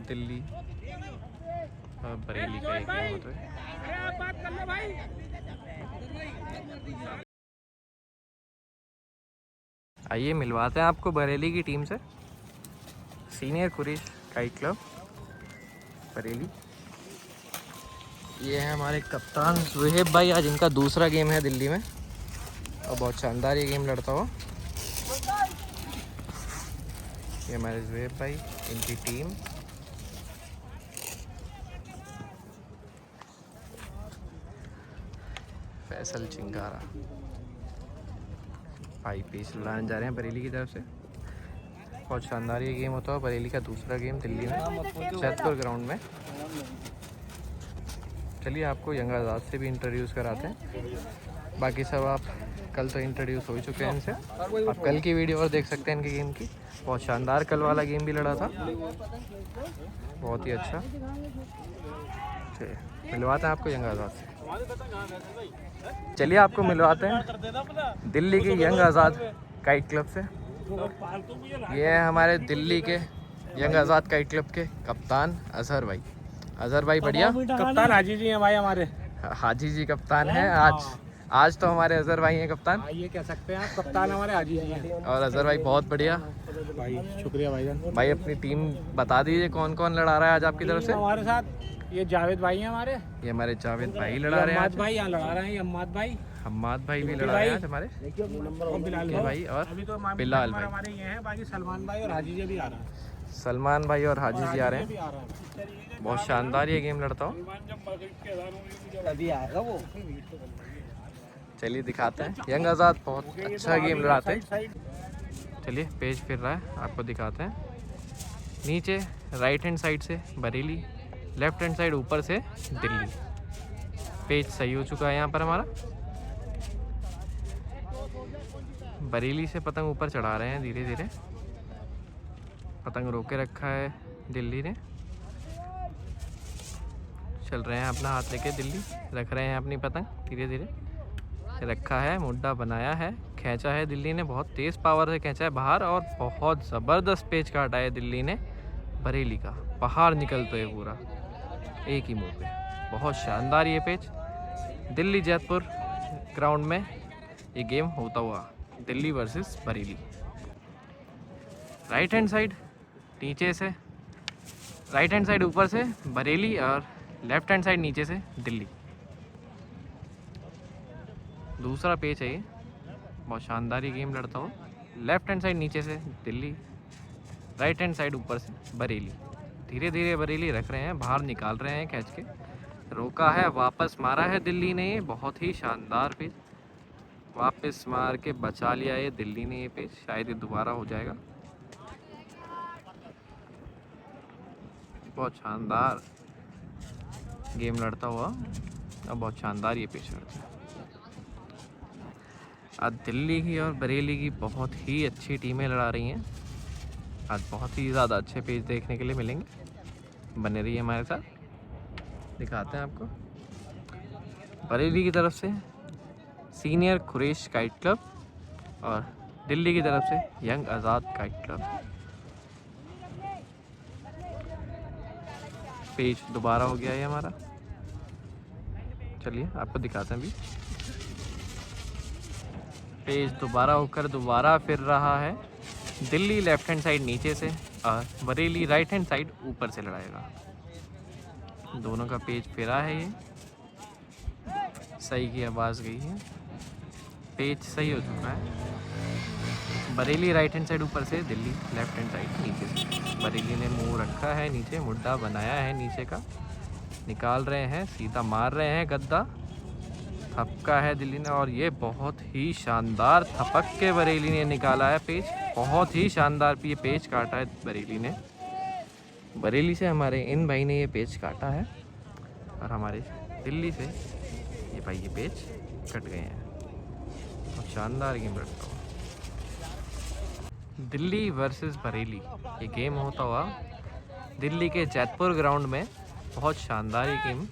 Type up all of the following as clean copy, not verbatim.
दिल्ली और बरेली का एक गेम होता है। आइए मिलवाते हैं आपको बरेली की टीम से। Senior Quraish kite club Bareilly. ये है हमारे कप्तान ज़ुहैब भाई। आज इनका दूसरा गेम है दिल्ली में और बहुत शानदार ये गेम लड़ता हुआ। ये हमारे ज़ुहैब भाई, इनकी टीम। फैसल चिंगारा भाई पेश लड़ाने जा रहे हैं बरेली की तरफ से। बहुत शानदार ये गेम होता है। बरेली का दूसरा गेम दिल्ली में जैतपुर ग्राउंड में। चलिए आपको यंग आज़ाद से भी इंट्रोड्यूस कराते हैं। बाकी सब आप कल तो इंट्रोड्यूस हो चुके हैं इनसे। आप कल की वीडियो और देख सकते हैं इनके गेम की। बहुत शानदार कल वाला गेम भी लड़ा था, बहुत ही अच्छा। चलिए मिलवाते हैं आपको यंग आज़ाद से। चलिए आपको मिलवाते हैं दिल्ली के यंग आज़ाद काइट क्लब से। ये है हमारे दिल्ली के यंग आज़ाद काइट क्लब के कप्तान अजहर भाई। अजहर भाई बढ़िया। कप्तान हाजी जी हैं भाई हमारे। हाजी जी कप्तान हैं आज तो हमारे अजहर भाई हैं कप्तान। ये कह सकते हैं आप, कप्तान हमारे हाजी जी हैं। और अजहर भाई बहुत बढ़िया भाई शुक्रिया भाईजान। भाई अपनी टीम बता दीजिए कौन कौन लड़ा रहा है आज आपकी तरफ से। हमारे साथ ये जावेद भाई हैं हमारे। ये हमारे जावेद भाई लड़ा रहे हैं आज। भाई यहाँ लड़ा रहे हैं, अम्माद भाई। हम्माद भाई भी लड़ा रहे हैं आज हमारे। बिलाल भाई और अभी तो बिलाल भाई हमारे ये हैं। बाकी सलमान भाई और हाजी जी भी आ रहे हैं। सलमान भाई और हाजी जी आ रहे हैं। बहुत शानदार ये गेम लड़ता हूँ। अभी आएगा वो। चलिए दिखाते हैं। यंग आज़ाद बहुत अच्छा गेम लड़ाते हैं। चलिए पेज फिर रहा है, आपको दिखाते हैं। नीचे राइट हैंड साइड से बरेली, लेफ्ट हैंड साइड ऊपर से दिल्ली। पेज सही हो चुका है यहाँ पर हमारा। बरेली से पतंग ऊपर चढ़ा रहे हैं धीरे धीरे। पतंग रोके रखा है दिल्ली ने। चल रहे हैं अपना हाथ लेके दिल्ली, रख रहे हैं अपनी पतंग धीरे धीरे। रखा है, मुड्डा बनाया है, खींचा है दिल्ली ने। बहुत तेज़ पावर से खींचा है बाहर और बहुत ज़बरदस्त पेच काटा है दिल्ली ने बरेली का। बाहर निकलते हुए पूरा एक ही मुंह पे। बहुत शानदार ये पेच। दिल्ली जैतपुर ग्राउंड में ये गेम होता हुआ, Delhi versus Bareilly. Right hand side नीचे से, राइट हैंड साइड ऊपर से बरेली और लेफ्ट हैंड साइड नीचे से दिल्ली। दूसरा पेच है ये। बहुत शानदार ये गेम लड़ता हूँ। लेफ्ट हैंड साइड नीचे से दिल्ली, राइट हैंड साइड ऊपर से बरेली। धीरे धीरे बरेली रख रहे हैं, बाहर निकाल रहे हैं खींच के। रोका है, वापस मारा है दिल्ली ने। ये बहुत ही शानदार पेच वापस मार के बचा लिया ये दिल्ली ने। ये पेच शायद ये दोबारा हो जाएगा। बहुत शानदार गेम लड़ता हुआ और बहुत शानदार ये पेच लड़ता है। आज दिल्ली की और बरेली की बहुत ही अच्छी टीमें लड़ा रही हैं। आज बहुत ही ज़्यादा अच्छे पेज देखने के लिए मिलेंगे। बने रहिए हमारे साथ, दिखाते हैं आपको। बरेली की तरफ से सीनियर कुरैश काइट क्लब और दिल्ली की तरफ से young Azad kite club. Page दोबारा हो गया है हमारा। चलिए आपको दिखाते हैं अभी। पेज दोबारा होकर दोबारा फिर रहा है। दिल्ली लेफ्ट हैंड साइड नीचे से और बरेली राइट हैंड साइड ऊपर से लड़ाएगा। दोनों का पेज फिरा है। ये सही की आवाज़ गई है। पेज सही हो चुका है। बरेली राइट हैंड साइड ऊपर से, दिल्ली लेफ्ट हैंड साइड नीचे से। बरेली ने मुंह रखा है नीचे, मुड्डा बनाया है नीचे का। निकाल रहे हैं, सीधा मार रहे हैं गद्दा। थपका है दिल्ली ने और ये बहुत ही शानदार थपक के बरेली ने निकाला है पेच। बहुत ही शानदार ये पेच काटा है बरेली ने। बरेली से हमारे इन भाई ने ये पेच काटा है और हमारे दिल्ली से ये भाई ये पेच कट गए हैं। बहुत शानदार गेम लड़ता हुआ। दिल्ली वर्सेस बरेली ये गेम होता हुआ दिल्ली के जैतपुर ग्राउंड में। बहुत शानदार ये गेम।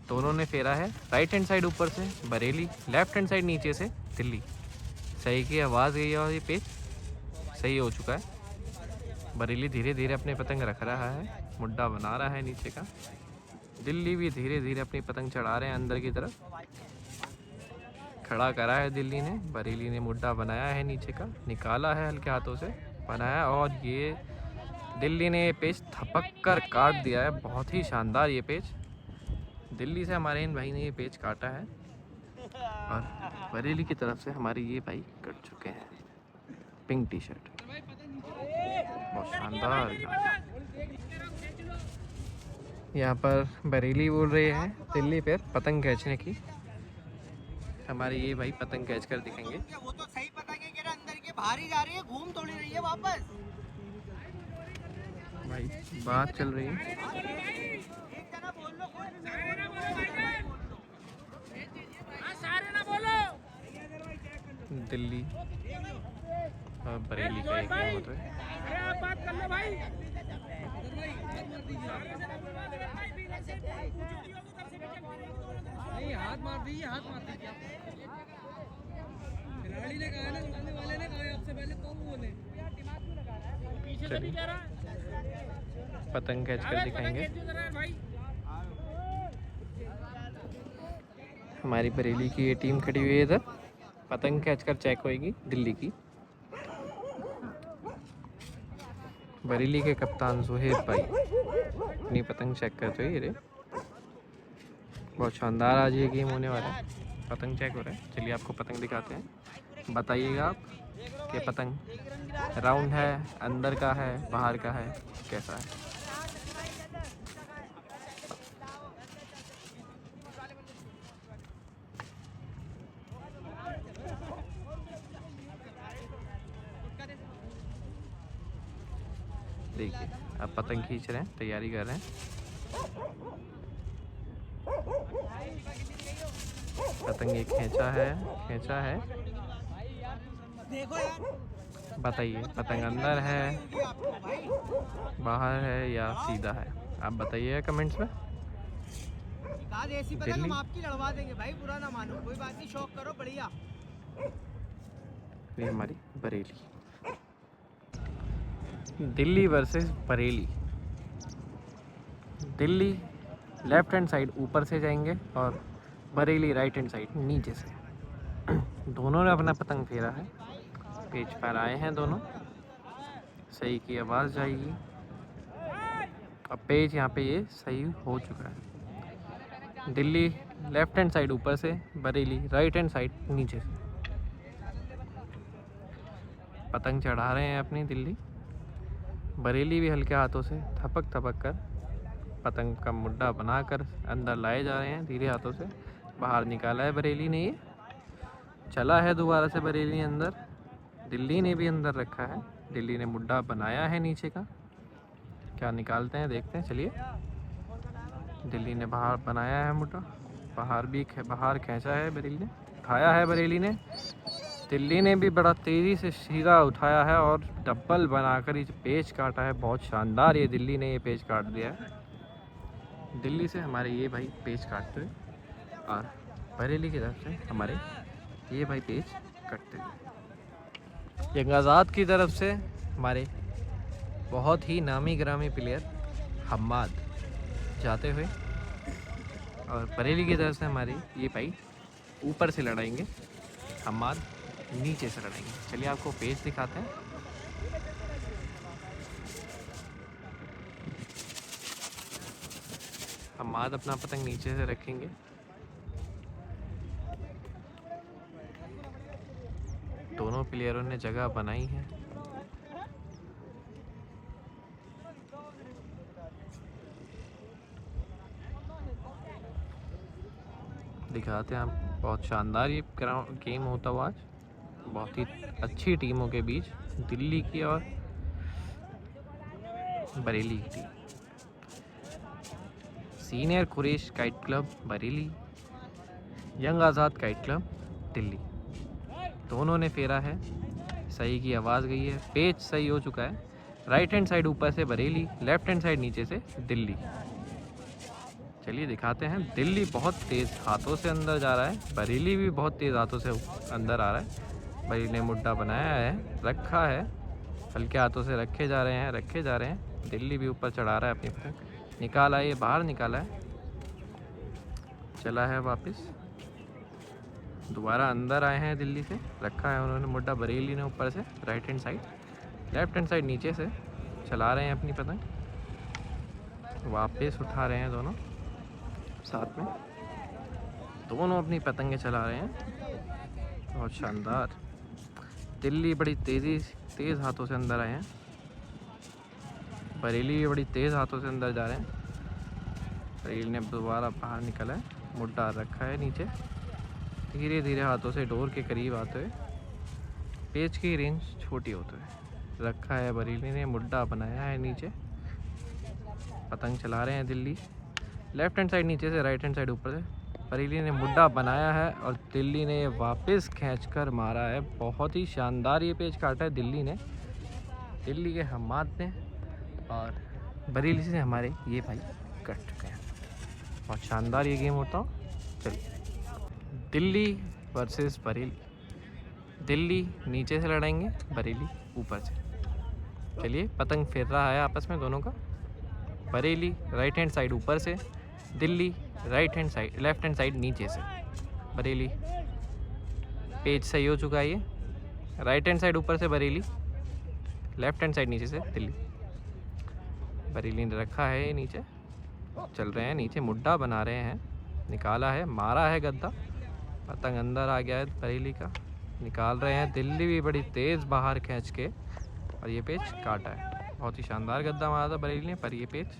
दोनों ने फेरा है। राइट हैंड साइड ऊपर से बरेली, लेफ्ट हैंड साइड नीचे से दिल्ली। सही की आवाज़ गई है और ये पेच सही हो चुका है। बरेली धीरे धीरे अपनी पतंग रख रहा है, मुड्डा बना रहा है नीचे का। दिल्ली भी धीरे धीरे अपनी पतंग चढ़ा रहे हैं अंदर की तरफ। खड़ा करा है दिल्ली ने, बरेली ने मुड्डा बनाया है नीचे का, निकाला है हल्के हाथों से, बनाया, और ये दिल्ली ने ये पेच थपक कर काट दिया है। बहुत ही शानदार ये पेच दिल्ली से हमारे इन भाई ने ये पेच काटा है, और बरेली की तरफ से हमारे ये भाई कट चुके हैं। पिंक टी शर्ट, बहुत शानदार। यहाँ पर बरेली बोल रहे हैं दिल्ली पर पतंग खींचने की। हमारे ये भाई पतंग खींच कर दिखेंगे। वो तो सही पतंग है कि अंदर के बाहर ही जा रही है, घूम थोड़ी रही है वापस। भाई बात चल रही है। एक जना बोल लो, दिल्ली और बरेली का एक मोहर है। हाथ मार दीजिए, हाथ मार दीजिए। खिलाड़ी ने कहा ना, उड़ाने वाले ने कहा आपसे पहले तो बोले। चलिए पतंग खींच कर दिखाएंगे। हमारी बरेली की ये टीम खड़ी हुई है इधर, पतंग खींचकर चेक होएगी दिल्ली की। बरेली के कप्तान सुहेब भाई अपनी पतंग चेक करते हुए। बहुत शानदार आज ये गेम होने वाला है, पतंग चेक हो रहा है। चलिए आपको पतंग दिखाते हैं, बताइएगा आप ये पतंग राउंड है, अंदर का है, बाहर का है, कैसा है। देखिए अब पतंग खींच रहे हैं, तैयारी कर रहे हैं। पतंग ये खींचा है। देखो यार, बताइए पतंग अंदर है, बाहर है या सीधा है, आप बताइए कमेंट्स में। आज ऐसी पतंग हम आपकी लड़वा देंगे भाई, बुरा ना मानो, कोई बात नहीं, शौक करो, बढ़िया। ये हमारी Bareilly, Delhi versus Bareilly. Delhi left hand side ऊपर से जाएंगे और बरेली राइट हैंड साइड नीचे से। दोनों ने अपना पतंग फेरा है, पेच पर आए हैं दोनों। सही की आवाज़ जाएगी। अब पेच यहाँ पे ये सही हो चुका है। दिल्ली लेफ्ट हैंड साइड ऊपर से, बरेली राइट हैंड साइड नीचे से। पतंग चढ़ा रहे हैं अपनी दिल्ली, बरेली भी हल्के हाथों से थपक कर पतंग का मुड्डा बनाकर अंदर लाए जा रहे हैं धीरे हाथों से। बाहर निकाला है बरेली ने, ये चला है दोबारा से बरेली अंदर। दिल्ली ने भी अंदर रखा है, दिल्ली ने मुड्डा बनाया है नीचे का। क्या निकालते हैं देखते हैं, चलिए। दिल्ली ने बाहर बनाया है मुड्डा, बाहर खींचा है बरेली ने, उठाया है बरेली ने। दिल्ली ने भी बड़ा तेज़ी से सीधा उठाया है और डब्बल बनाकर ये पेच काटा है। बहुत शानदार ये दिल्ली ने ये पेच काट दिया है। दिल्ली से हमारे ये भाई पेच काटते हुए, और बरेली की तरफ से हमारे ये भाई पेच कटते हुए। यंगाज़ाद की तरफ से हमारे बहुत ही नामी ग्रामी प्लेयर हम्माद जाते हुए, और बरेली की तरफ से हमारे ये भाई ऊपर से लड़ाएंगे, हम्माद नीचे से लड़ाएंगे। चलिए आपको पेज दिखाते हैं। हम्माद अपना पतंग नीचे से रखेंगे, दोनों प्लेयरों ने जगह बनाई है। दिखाते हैं आप, बहुत शानदार ये गेम होता हुआ आज, बहुत ही अच्छी टीमों के बीच, दिल्ली की और बरेली की team. Senior Quraish kite club Bareilly, young Azad kite club Delhi, दोनों ने फेरा है। सही की आवाज़ गई है, पेच सही हो चुका है। राइट हैंड साइड ऊपर से बरेली, लेफ्ट हैंड साइड नीचे से दिल्ली। चलिए दिखाते हैं। दिल्ली बहुत तेज़ हाथों से अंदर जा रहा है, बरेली भी बहुत तेज़ हाथों से अंदर आ रहा है। बरेली ने मुड्डा बनाया है, रखा है, हल्के हाथों से रखे जा रहे हैं। दिल्ली भी ऊपर चढ़ा रहा है अपनी पतंग। निकाला है, ये बाहर निकाला है, चला है वापस, दोबारा अंदर आए हैं। दिल्ली से रखा है उन्होंने मुड्डा, बरेली ने ऊपर से right hand side, left hand side नीचे से चला रहे हैं अपनी पतंग, वापस उठा रहे हैं दोनों साथ में, दोनों अपनी पतंगें चला रहे हैं। बहुत शानदार। दिल्ली बड़ी तेज़ हाथों से अंदर आए हैं, बरेली भी बड़ी तेज़ हाथों से अंदर जा रहे हैं। बरेली ने दोबारा बाहर निकला है, मुड्डा रखा है नीचे, धीरे धीरे हाथों से डोर के करीब आते हुए, पेच की रेंज छोटी होते हुए रखा है। बरेली ने मुड्डा बनाया है नीचे, पतंग चला रहे हैं दिल्ली, लेफ्ट हैंड साइड नीचे से, राइट हैंड साइड ऊपर से। बरेली ने मुड्डा बनाया है और दिल्ली ने वापस खींचकर मारा है। बहुत ही शानदार ये पेच काटा है दिल्ली ने, दिल्ली के हम्माद ने, और बरेली से हमारे ये भाई कट चुके हैं। बहुत शानदार ये गेम होता हो। चलिए, दिल्ली वर्सेस बरेली। दिल्ली नीचे से लड़ाएंगे, बरेली ऊपर से। चलिए, पतंग फिर रहा है आपस में दोनों का। बरेली राइट हैंड साइड ऊपर से, Delhi right hand side, left hand side नीचे से। बरेली पेज सही हो चुका है, ये राइट हैंड साइड ऊपर से बरेली, लेफ्ट हैंड साइड नीचे से दिल्ली। बरेली ने रखा है ये नीचे, चल रहे हैं नीचे, मुड्डा बना रहे हैं, निकाला है, मारा है गद्दा, पतंग अंदर आ गया है बरेली का, निकाल रहे हैं। दिल्ली भी बड़ी तेज़ बाहर खींच के, और ये पेच काटा है। बहुत ही शानदार गद्दा मारा था बरेली ने, पर ये पेच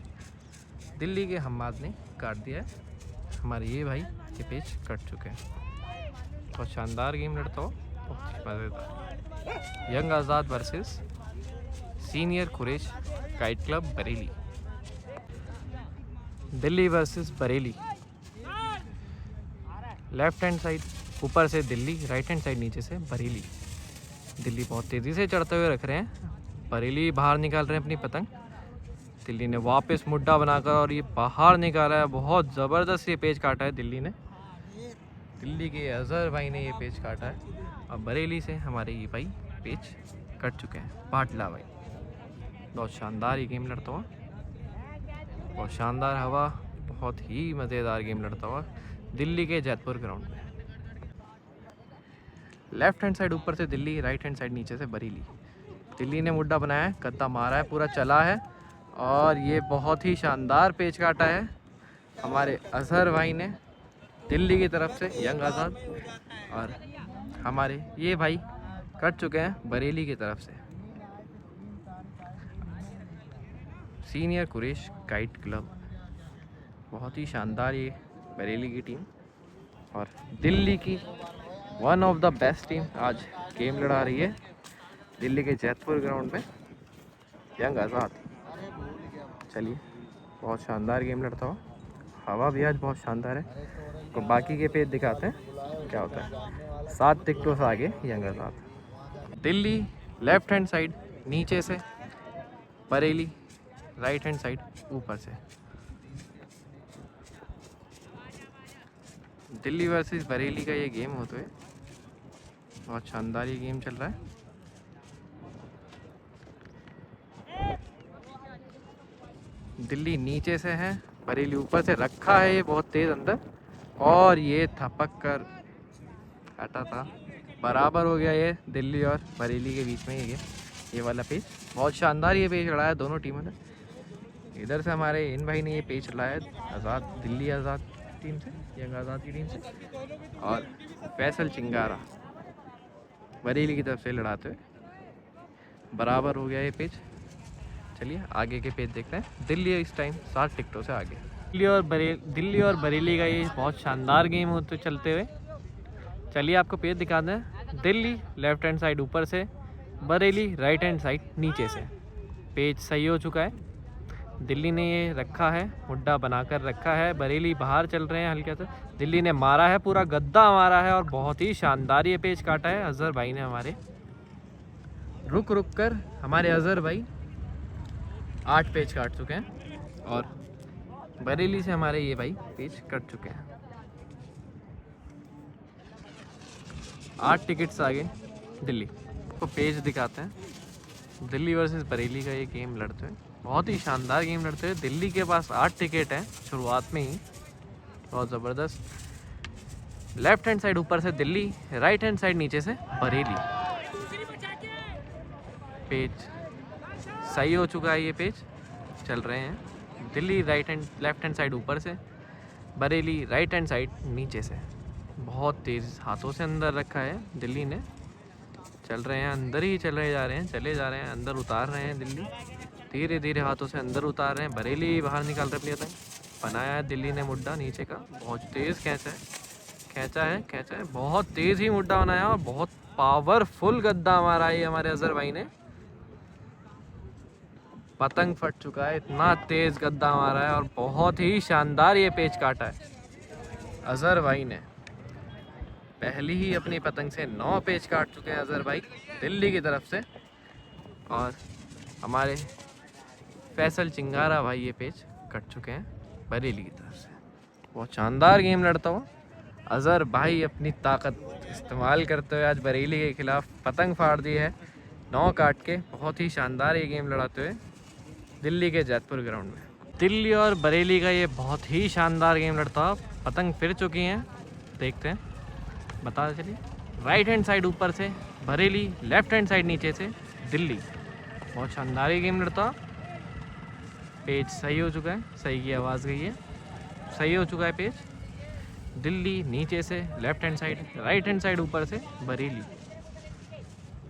दिल्ली के हम्माद ने काट दिया है। हमारे ये भाई ये पेच कट चुके हैं। बहुत शानदार गेम लड़ता हो, बहुत मज़ेदार। Young Azad versus senior Quraish kite club Bareilly. Delhi versus Bareilly. Left hand side ऊपर से दिल्ली, राइट हैंड साइड नीचे से बरेली। दिल्ली बहुत तेज़ी से चढ़ते हुए रख रहे हैं, बरेली बाहर निकाल रहे हैं अपनी पतंग। दिल्ली ने वापस मुड्डा बनाकर और ये बाहर निकाला है। बहुत ज़बरदस्त ये पेच काटा है दिल्ली ने, दिल्ली के अजहर भाई ने ये पेच काटा है। और बरेली से हमारे ये भाई पेच कट चुके हैं, पाटला भाई। बहुत शानदार ये गेम लड़ता हुआ, बहुत शानदार हवा, बहुत ही मज़ेदार गेम लड़ता हुआ दिल्ली के जैतपुर ग्राउंड में। लेफ्ट हैंड साइड ऊपर से दिल्ली, राइट हैंड साइड नीचे से बरेली। दिल्ली ने मुड्डा बनाया है, गद्दा मारा है, पूरा चला है, और ये बहुत ही शानदार पेच काटा है हमारे अजहर भाई ने दिल्ली की तरफ से, यंग आज़ाद। और हमारे ये भाई कट चुके हैं बरेली की तरफ से, सीनियर कुरैश काइट क्लब। बहुत ही शानदार ये बरेली की टीम और दिल्ली की one of the best team आज गेम लड़ा रही है दिल्ली के जैतपुर ग्राउंड में, यंग आज़ाद। चलिए, बहुत शानदार गेम लड़ता हुआ, हवा भी आज बहुत शानदार है। तो बाकी के पेज दिखाते हैं क्या होता है। 7 टिकटों से आगे यंग आज़ाद। दिल्ली लेफ्ट हैंड साइड नीचे से, बरेली राइट हैंड साइड ऊपर से। दिल्ली वर्सेस बरेली का ये गेम होते हुए बहुत शानदार ये गेम चल रहा है। दिल्ली नीचे से है, बरेली ऊपर से, रखा है ये बहुत तेज़ अंदर, और ये थपक कर हटा था, बराबर हो गया ये दिल्ली और बरेली के बीच में ये वाला पेज। बहुत शानदार ये पेज लड़ा है दोनों टीमों ने। इधर से हमारे इन भाई ने ये पेज चलाया आज़ाद, दिल्ली आज़ाद टीम से, यंग आज़ाद की टीम से, और फैसल चिंगारा बरेली की तरफ से लड़ाते हुए बराबर हो गया ये पेज। चलिए आगे के पेज देखते हैं। दिल्ली इस टाइम 7 टिकटों से आगे। दिल्ली और बरेली का ये बहुत शानदार गेम होते चलते हुए। चलिए आपको पेज दिखाते हैं। दिल्ली लेफ्ट हैंड साइड ऊपर से, बरेली राइट हैंड साइड नीचे से। पेज सही हो चुका है, दिल्ली ने ये रखा है, मुड्डा बनाकर रखा है, बरेली बाहर चल रहे हैं हल्के से। दिल्ली ने मारा है, पूरा गद्दा मारा है, और बहुत ही शानदार ये पेज काटा है अजहर भाई ने हमारे। रुक कर हमारे अजहर भाई 8 पेज काट चुके हैं, और बरेली से हमारे ये भाई पेज कट चुके हैं। 8 टिकट्स आगे दिल्ली को पेज दिखाते हैं। दिल्ली वर्सेस बरेली का ये गेम लड़ते हैं, बहुत ही शानदार गेम लड़ते हैं। दिल्ली के पास 8 टिकट हैं शुरुआत में ही, बहुत ज़बरदस्त। लेफ्ट हैंड साइड ऊपर से दिल्ली, राइट हैंड साइड नीचे से बरेली। पेज सही हो चुका है, ये पेज चल रहे हैं। दिल्ली लेफ्ट हैंड साइड ऊपर से, बरेली राइट हैंड साइड नीचे से। बहुत तेज़ हाथों से अंदर रखा है दिल्ली ने, चल रहे हैं अंदर ही चले जा रहे हैं, चले जा रहे हैं, अंदर उतार रहे हैं दिल्ली, धीरे धीरे हाथों से अंदर उतार रहे हैं। बरेली बाहर निकाल रहे अपनी पतंग, बनाया है दिल्ली ने मुड्डा नीचे का, बहुत तेज़ खींचा है, बहुत तेज़ ही मुड्डा बनाया और बहुत पावरफुल गद्दा मारा है हमारे अजहर भाई ने। पतंग फट चुका है, इतना तेज़ गद्दा मारा है और बहुत ही शानदार ये पेच काटा है अजहर भाई ने। पहली ही अपनी पतंग से 9 पेच काट चुके हैं अजहर भाई दिल्ली की तरफ से, और हमारे फैसल चिंगारा भाई ये पेच कट चुके हैं बरेली की तरफ से। बहुत शानदार गेम लड़ता हुआ अजहर भाई अपनी ताकत इस्तेमाल करते हुए आज बरेली के खिलाफ पतंग फाड़ दी है 9 काट के। बहुत ही शानदार ये गेम लड़ाते हुए दिल्ली के जैतपुर ग्राउंड में। दिल्ली और बरेली का ये बहुत ही शानदार गेम लड़ता हुआ पतंग फिर चुकी हैं, देखते हैं, बता चलिए। राइट हैंड साइड ऊपर से बरेली, लेफ्ट हैंड साइड नीचे से दिल्ली। बहुत शानदार ये गेम लड़ता। पेज सही हो चुका है, सही की आवाज़ गई है, सही हो चुका है पेज। दिल्ली नीचे से left hand side, right hand side ऊपर से बरेली।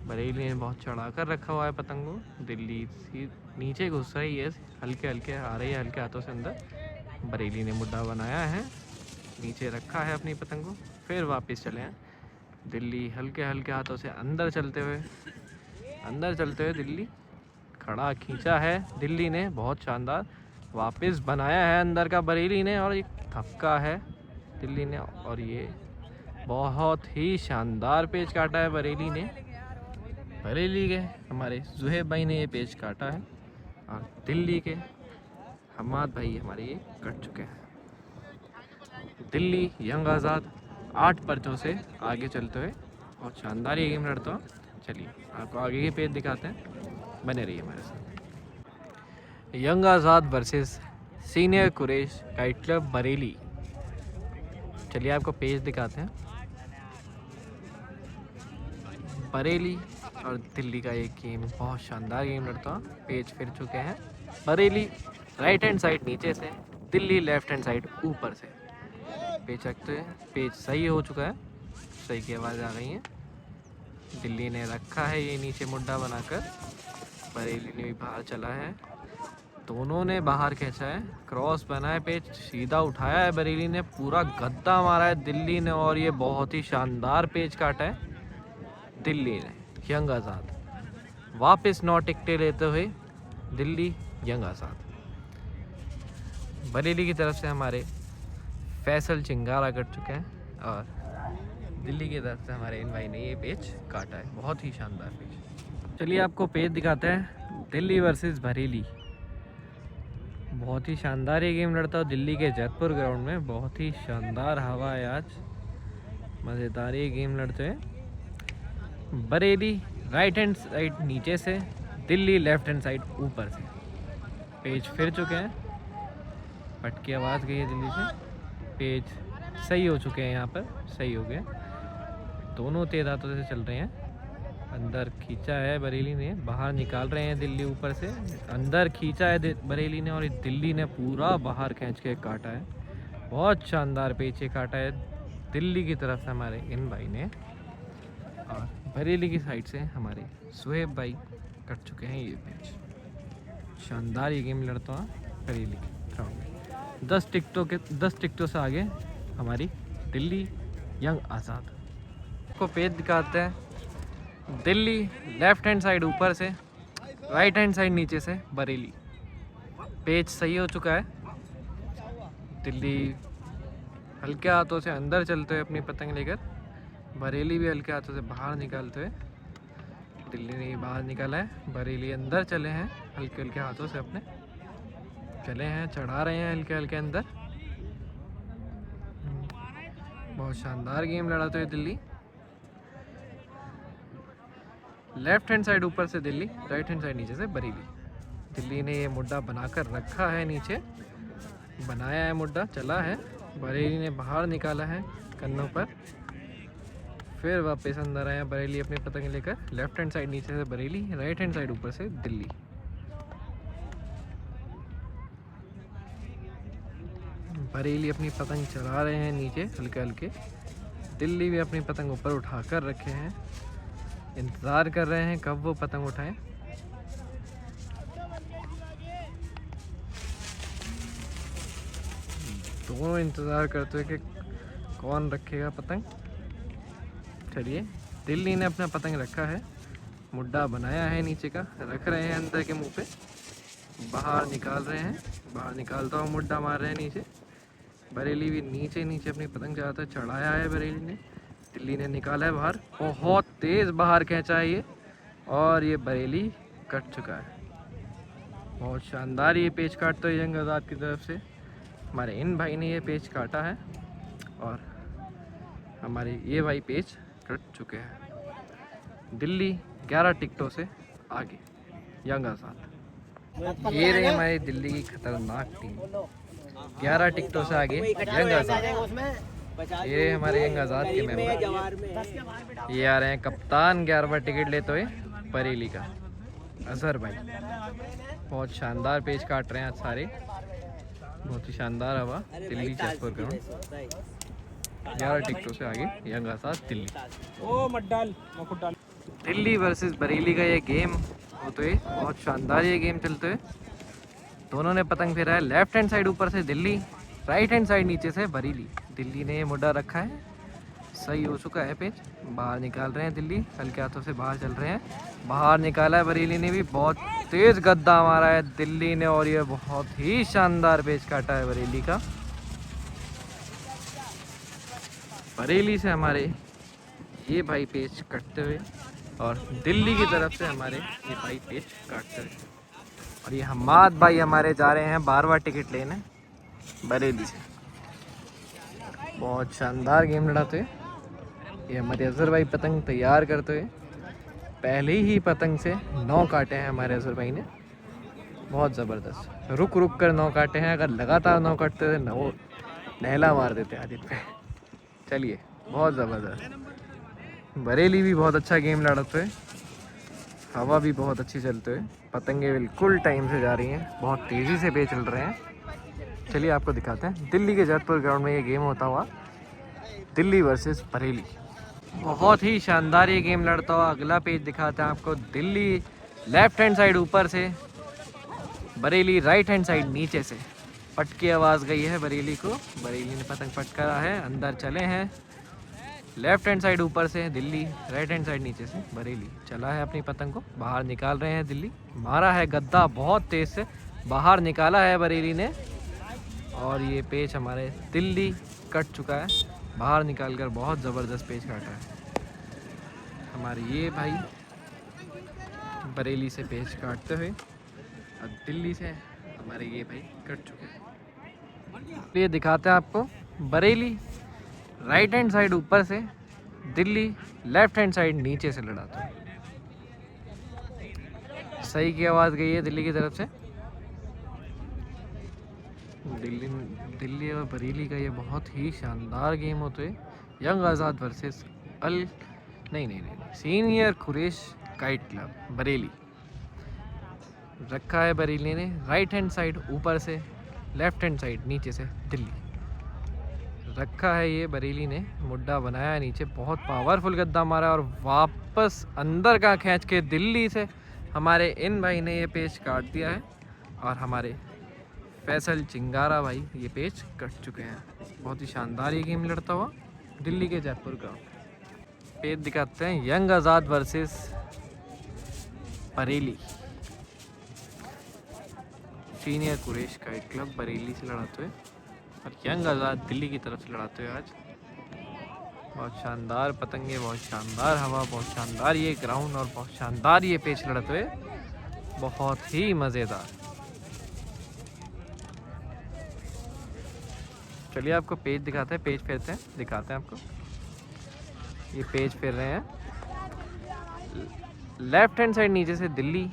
बरेली ने बहुत चढ़ा कर रखा हुआ है पतंग को, दिल्ली नीचे घुस रही है, हल्के हल्के आ रही है, हल्के हाथों से अंदर। बरेली ने मुड्डा बनाया है, नीचे रखा है अपनी पतंग को, फिर वापस चले हैं। दिल्ली हल्के हल्के हाथों से अंदर चलते हुए दिल्ली खड़ा खींचा है दिल्ली ने, बहुत शानदार। वापस बनाया है अंदर का बरेली ने और एक थपका है दिल्ली ने, और ये बहुत ही शानदार पेच काटा है बरेली ने। बरेली के हमारे जुहेब भाई ने ये पेच काटा है और दिल्ली के हमाद भाई हमारे ये कट चुके हैं। दिल्ली यंग आज़ाद 8 पर्चों से आगे चलते हुए बहुत शानदार ये गेम लड़ता हूँ। चलिए आपको आगे के पेज दिखाते हैं, बने रहिए हमारे साथ। Young Azad versus senior Quraish kite club Bareilly. चलिए आपको पेज दिखाते हैं। बरेली और दिल्ली का एक गेम, बहुत शानदार गेम लड़ता हूँ। पेज फिर चुके हैं, बरेली राइट हैंड साइड नीचे से, दिल्ली लेफ्ट हैंड साइड ऊपर से। पेज रखते हैं, पेज सही हो चुका है, सही की आवाज़ आ रही है। दिल्ली ने रखा है ये नीचे मुड्डा बनाकर, बरेली ने भी बाहर चला है, दोनों ने बाहर खींचा है, क्रॉस बना है, पेज सीधा उठाया है बरेली ने, पूरा गद्दा मारा है दिल्ली ने और ये बहुत ही शानदार पेज काटा है दिल्ली ने। यंग आज़ाद वापस 9 टिकटें लेते हुए दिल्ली यंग आज़ाद। बरेली की तरफ से हमारे फैसल चिंगारा कट चुके हैं और दिल्ली की तरफ से हमारे इन भाई ने ये पेज काटा है, बहुत ही शानदार पेज। चलिए आपको पेज दिखाते हैं। दिल्ली वर्सेस बरेली, बहुत ही शानदार ये गेम लड़ता है दिल्ली के जैतपुर ग्राउंड में। बहुत ही शानदार हवा है आज, मज़ेदार ये गेम लड़ते हैं। बरेली राइट हैंड साइड नीचे से, दिल्ली लेफ्ट हैंड साइड ऊपर से। पेज फिर चुके हैं, पट की आवाज़ गई है दिल्ली से। पेज सही हो चुके हैं, यहाँ पर सही हो गए, दोनों तेज हाथों से चल रहे हैं। अंदर खींचा है बरेली ने, बाहर निकाल रहे हैं दिल्ली ऊपर से। अंदर खींचा है बरेली ने और दिल्ली ने पूरा बाहर खींच के काटा है, बहुत शानदार पेचे काटा है दिल्ली की तरफ से हमारे इन भाई ने। और बरेली की साइड से हमारे सुहेब भाई कट चुके हैं ये पेच। शानदार ये गेम लड़ता हूँ बरेली के ग्राउंड में। 10 टिकटों से आगे हमारी दिल्ली यंग आज़ाद। को पेज दिखाते हैं। दिल्ली लेफ्ट हैंड साइड ऊपर से, राइट हैंड साइड नीचे से बरेली। पेज सही हो चुका है, दिल्ली हल्के हाथों से अंदर चलते हुए अपनी पतंग लेकर, बरेली भी हल्के हाथों से बाहर निकालते हुए। दिल्ली ने बाहर निकाला है, बरेली अंदर चले हैं, हल्के हल्के हाथों से अपने चले हैं, चढ़ा रहे हैं हल्के हल्के अंदर। बहुत शानदार गेम लड़ाते हुए दिल्ली। लेफ्ट हैंड साइड ऊपर से दिल्ली, राइट हैंड साइड नीचे से बरेली। दिल्ली ने ये मुड्डा बनाकर रखा है, नीचे बनाया है मुड्डा, चला है। बरेली ने बाहर निकाला है कन्नों पर, फिर वापस अंदर आया बरेली अपनी पतंग लेकर। लेफ्ट हैंड साइड नीचे से बरेली, राइट हैंड साइड ऊपर से दिल्ली। बरेली अपनी पतंग चला रहे हैं नीचे हल्के हल्के, दिल्ली भी अपनी पतंग ऊपर उठाकर रखे हैं, इंतज़ार कर रहे हैं कब वो पतंग उठाएं। दोनों इंतज़ार करते हुए कि कौन रखेगा पतंग। चलिए, दिल्ली ने अपना पतंग रखा है, मुड्डा बनाया है नीचे का, रख रहे हैं अंदर के मुंह पे, बाहर निकाल रहे हैं, बाहर निकालता हुआ मुड्डा मार रहे हैं नीचे। बरेली भी नीचे नीचे अपनी पतंग ज़्यादातर चढ़ाया है बरेली ने, दिल्ली ने निकाला है बाहर, बहुत तेज़ बाहर खींचा है ये, और ये बरेली कट चुका है। बहुत शानदार ये पेच काटते हुए जंग आज़ाद की तरफ से हमारे इन भाई ने ये पेच काटा है, और हमारे ये भाई पेच कट चुके हैं। दिल्ली 11 टिकटों से आगे यंग आज़ाद। ये रहे हमारी दिल्ली की खतरनाक टीम, 11 टिकटों से आगे यंग आज़ाद। ये हमारे यंग आज़ाद के मेंबर, ये आ रहे हैं कप्तान 11वां टिकट लेते हुए बरेली का अजहर भाई। बहुत शानदार पेच काट रहे हैं आज सारे, बहुत ही शानदार हवा। दिल्ली जयपुर ग्राउंड 11 टिकटों से आगे यंग आज़ाद दिल्ली। ओ मत डाल, मत डाल। दिल्ली वर्सेस बरेली का ये गेम होते हुए बहुत शानदार ये गेम चलते हुए, दोनों ने पतंग फेरा है। लेफ्ट हैंड साइड ऊपर से दिल्ली, राइट हैंड साइड नीचे से बरेली। दिल्ली ने ये मुड्डा रखा है, सही हो चुका है पेच, बाहर निकाल रहे हैं दिल्ली, हल्के हाथों से बाहर चल रहे हैं, बाहर निकाला है बरेली ने भी, बहुत तेज़ गद्दा मारा है दिल्ली ने, और ये बहुत ही शानदार पेच काटा है बरेली का। बरेली से हमारे ये भाई पेच कटते हुए, और दिल्ली की तरफ से हमारे ये भाई पेच काटते हुए, और ये हम्माद भाई हमारे जा रहे हैं 12वां टिकट लेने बरेली से। बहुत शानदार गेम लड़ाते हुए ये हमारे अजहर भाई पतंग तैयार करते हुए, पहले ही पतंग से 9 काटे हैं हमारे अजहर भाई ने, बहुत ज़बरदस्त। रुक रुक कर 9 काटे हैं, अगर लगातार 9 काटते थे वो नहला मार देते आदित्य पे। चलिए, बहुत ज़बरदस्त। बरेली भी बहुत अच्छा गेम लड़ाते हुए, हवा भी बहुत अच्छी चलते हुए, पतंगे बिल्कुल टाइम से जा रही हैं, बहुत तेज़ी से पे चल रहे हैं। चलिए आपको दिखाते हैं दिल्ली के जयपुर ग्राउंड में ये गेम होता हुआ, दिल्ली वर्सेस बरेली। बहुत ही शानदार ये गेम लड़ता हुआ अगला पेज दिखाते हैं आपको। दिल्ली लेफ्ट हैंड साइड ऊपर से, बरेली राइट हैंड साइड नीचे से। पटकी आवाज़ गई है बरेली को, बरेली ने पतंग पटकारा है, अंदर चले हैं। लेफ्ट हैंड साइड ऊपर से दिल्ली, राइट हैंड साइड नीचे से बरेली। चला है अपनी पतंग को, बाहर निकाल रहे हैं दिल्ली, मारा है गद्दा बहुत तेज़ से, बाहर निकाला है बरेली ने, और ये पेच हमारे दिल्ली कट चुका है, बाहर निकालकर बहुत ज़बरदस्त पेच काटा है हमारे ये भाई बरेली से पेच काटते हुए, और दिल्ली से हमारे ये भाई कट चुके हैं। ये दिखाते हैं आपको बरेली राइट हैंड साइड ऊपर से, दिल्ली लेफ्ट हैंड साइड नीचे से लड़ाता है। सही की आवाज़ गई है दिल्ली की तरफ से। दिल्ली और बरेली का ये बहुत ही शानदार गेम होते हैं। यंग आज़ाद वर्सेस नहीं senior Quraish kite club Bareilly. रखा है बरेली ने राइट हैंड साइड ऊपर से, लेफ्ट हैंड साइड नीचे से दिल्ली। रखा है ये बरेली ने, मुड्डा बनाया है नीचे, बहुत पावरफुल गद्दा मारा, और वापस अंदर का खींच के दिल्ली से हमारे इन भाई ने ये पेच काट दिया है, और हमारे फैसल चिंगारा भाई ये पेच कट चुके हैं। बहुत ही शानदार ये गेम लड़ता हुआ दिल्ली के जयपुर ग्राउंड। पेच दिखाते हैं young Azad versus Bareilly. Senior Quraish kite club Bareilly से लड़ाते हुए, और यंग आज़ाद दिल्ली की तरफ से लड़ाते हुए आज। बहुत शानदार पतंगे, बहुत शानदार हवा, बहुत शानदार ये ग्राउंड, और बहुत शानदार ये पेच लड़ते हुए, बहुत ही मज़ेदार। चलिए आपको पेज दिखाते हैं, पेज फेरते हैं, दिखाते हैं आपको। ये पेज फेर रहे हैं, लेफ्ट हैंड साइड नीचे से दिल्ली,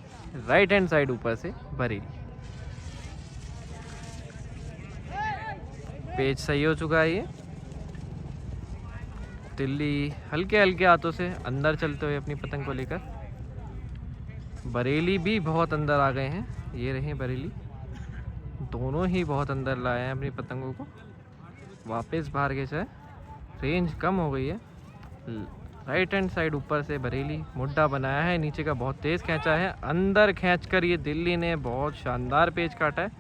राइट हैंड साइड ऊपर से बरेली। पेज सही हो चुका है ये। दिल्ली हल्के हल्के हाथों से अंदर चलते हुए अपनी पतंग को लेकर। बरेली भी बहुत अंदर आ गए हैं, ये रहे बरेली, दोनों ही बहुत अंदर लाए हैं अपनी पतंगों को। वापस बाहर के चाहे रेंज कम हो गई है। राइट हैंड साइड ऊपर से बरेली, मुड्डा बनाया है नीचे का, बहुत तेज़ खींचा है, अंदर खींचकर ये दिल्ली ने बहुत शानदार पेज काटा है।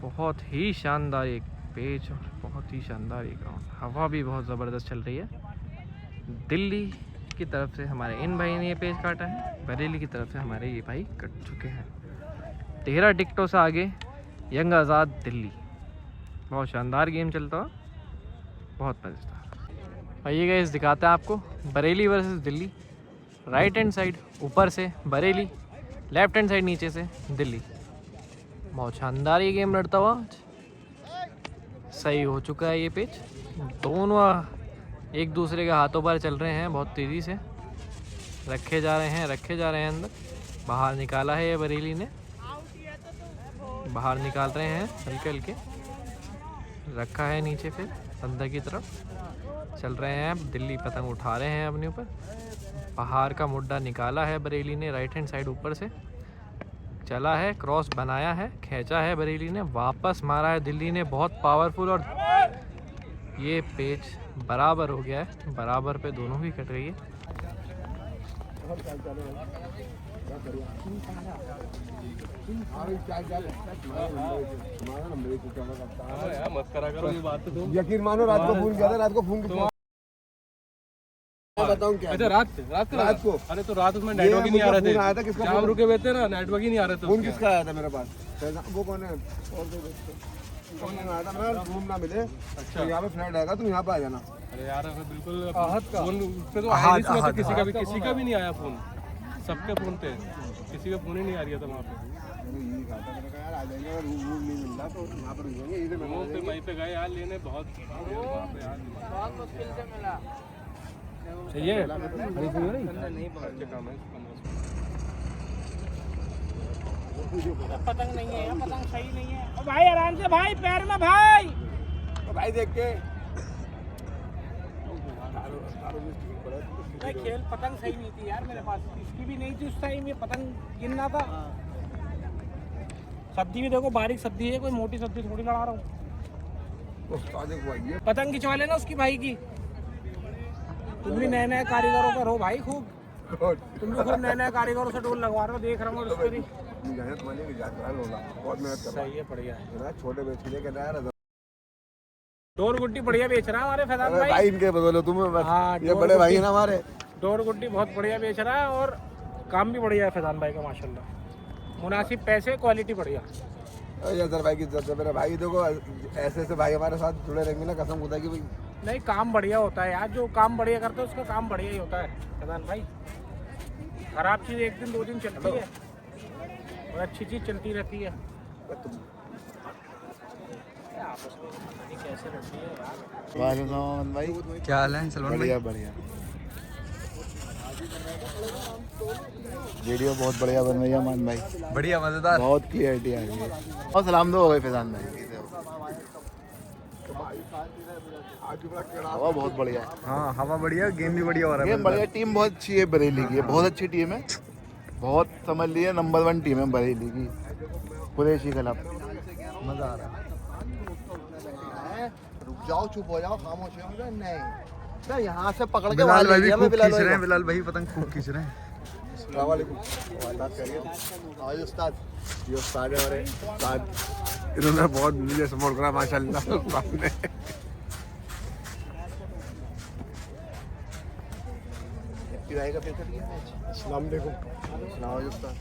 बहुत ही शानदार एक पेज और बहुत ही शानदार एक राउंड। हवा भी बहुत ज़बरदस्त चल रही है। दिल्ली की तरफ से हमारे इन भाई ने ये पेज काटा है, बरेली की तरफ से हमारे ये भाई कट चुके हैं। 13 टिकटों से आगे यंग आज़ाद दिल्ली। बहुत शानदार गेम चलता हुआ, बहुत मज़ेदार। आइए गाइस दिखाते हैं आपको Bareilly versus Delhi. Right hand side ऊपर से बरेली, लेफ्ट हैंड साइड नीचे से दिल्ली। बहुत शानदार ये गेम लड़ता हुआ। सही हो चुका है ये पेज, दोनों एक दूसरे के हाथों पर चल रहे हैं बहुत तेज़ी से। रखे जा रहे हैं अंदर। बाहर निकाला है ये बरेली ने, बाहर निकाल रहे हैं हल्के हल्के। रखा है नीचे, फिर अंदर की तरफ चल रहे हैं। दिल्ली पतंग उठा रहे हैं अपने ऊपर। बाहर का मुड्डा निकाला है बरेली ने, राइट हैंड साइड ऊपर से चला है, क्रॉस बनाया है, खींचा है बरेली ने, वापस मारा है दिल्ली ने बहुत पावरफुल। और ये पेज बराबर हो गया है, बराबर पे दोनों ही कट गई है। यकीन मानो रात को फोन किया था, रात को फोन बताऊं क्या? अच्छा रात को अरे तो रात उसमें नेटवर्क ही नहीं आ रहे थे। आया था किसका? जहाँ हम रुके हुए थे ना, नेटवर्क ही नहीं आ रहे थे। फोन किसका आया था मेरे पास? वो कौन है? और फोन आया था, मैं रूम ना मिले। अच्छा यहाँ पे फ्लैट आएगा, तुम यहाँ पे आ जाना। अरे यार बिल्कुल फोन पे तो आया नहीं, तो किसी का भी नहीं आया फोन। सबके फोन पे, किसी का फोन ही नहीं आ रहा था वहाँ पे। यार आ जाएंगे, रूम नहीं मिल रहा तो यहाँ पर रुकेंगे। वहीं पे गए यार लेने, बहुत मुश्किल से मिला। सही है, पतंग नहीं है, पतंग सही नहीं है। भाई आराम से भाई, पैर में भाई। भाई देख के खेल पतंग सही नहीं थी यार मेरे पास, इसकी भी नहीं थी उस टाइम। ये पतंग गिनना था। सब्जी भी देखो, बारीक सब्जी है, कोई मोटी सब्जी थोड़ी लड़ा रहा हूँ। पतंग खिंचवा लेना उसकी भाई की। तुम भी नए नए कारीगरों का रो भाई खूब। तुम भी खूब नए नए कारीगरों से डोल लगवा रहे हो, देख रहा हूँ उसको भी। बहुत मेहनत कर रहा सही है, बढ़िया है। छोटे बेचने के लिए डोर गुड्डी बढ़िया बेच रहा है हमारे फैजान भाई। भाई इनके बदलो तुम, हाँ, ये बड़े भाई है ना हमारे। डोर गुड्डी बहुत बढ़िया बेच रहा है और काम भी बढ़िया है फैजान भाई का माशाल्लाह। मुनासिब पैसे, क्वालिटी बढ़िया। सर भाई की इज्जत है मेरे भाई। देखो ऐसे ऐसे भाई हमारे साथ जुड़े रहेंगे ना, कसम खुदा की भाई। नहीं, काम बढ़िया होता है यार, जो काम बढ़िया करते हैं उसका काम बढ़िया ही होता है फैजान भाई। खराब चीज़ एक दिन दो दिन चलती है और अच्छी चीज़ चलती रहती है। कैसे रहती है यार। भाई क्या हाल है सलमान भाई? बढ़िया बढ़िया। वीडियो बहुत बढ़िया बन रही है मान भाई, बढ़िया मजेदार, बहुत क्लियरिटी आ रही है। और सलाम दो हो गए फैजान भाई। हवा बहुत बढ़िया है। हाँ हवा बढ़िया, गेम भी बढ़िया हो रहा है। गेम बढ़िया, टीम बहुत अच्छी है बरेली की, बहुत अच्छी टीम है। बहुत समझ लिए नंबर 1 टीम है बरेली की, कुरैशी के खिलाफ। मजा आ रहा है। रुक जाओ, चुप हो जाओ, खामोश हो जाओ। नहीं सर, यहाँ से पकड़ के बिलाल भाई भी वहाँ खूब ले खींच लिया। रहे हैं, बिलाल भाई पतंग खूब खींच रहे हैं। अस्सलाम वालेकुम। बात करिए। आज उस्ताद, ये उस्ताद है हमारे उस्ताद, इन्होंने बहुत मुझे सपोर्ट करा माशाल्लाह। उस्ताद ने अस्सलाम वालेकुम। अस्सलाम वालेकुम उस्ताद।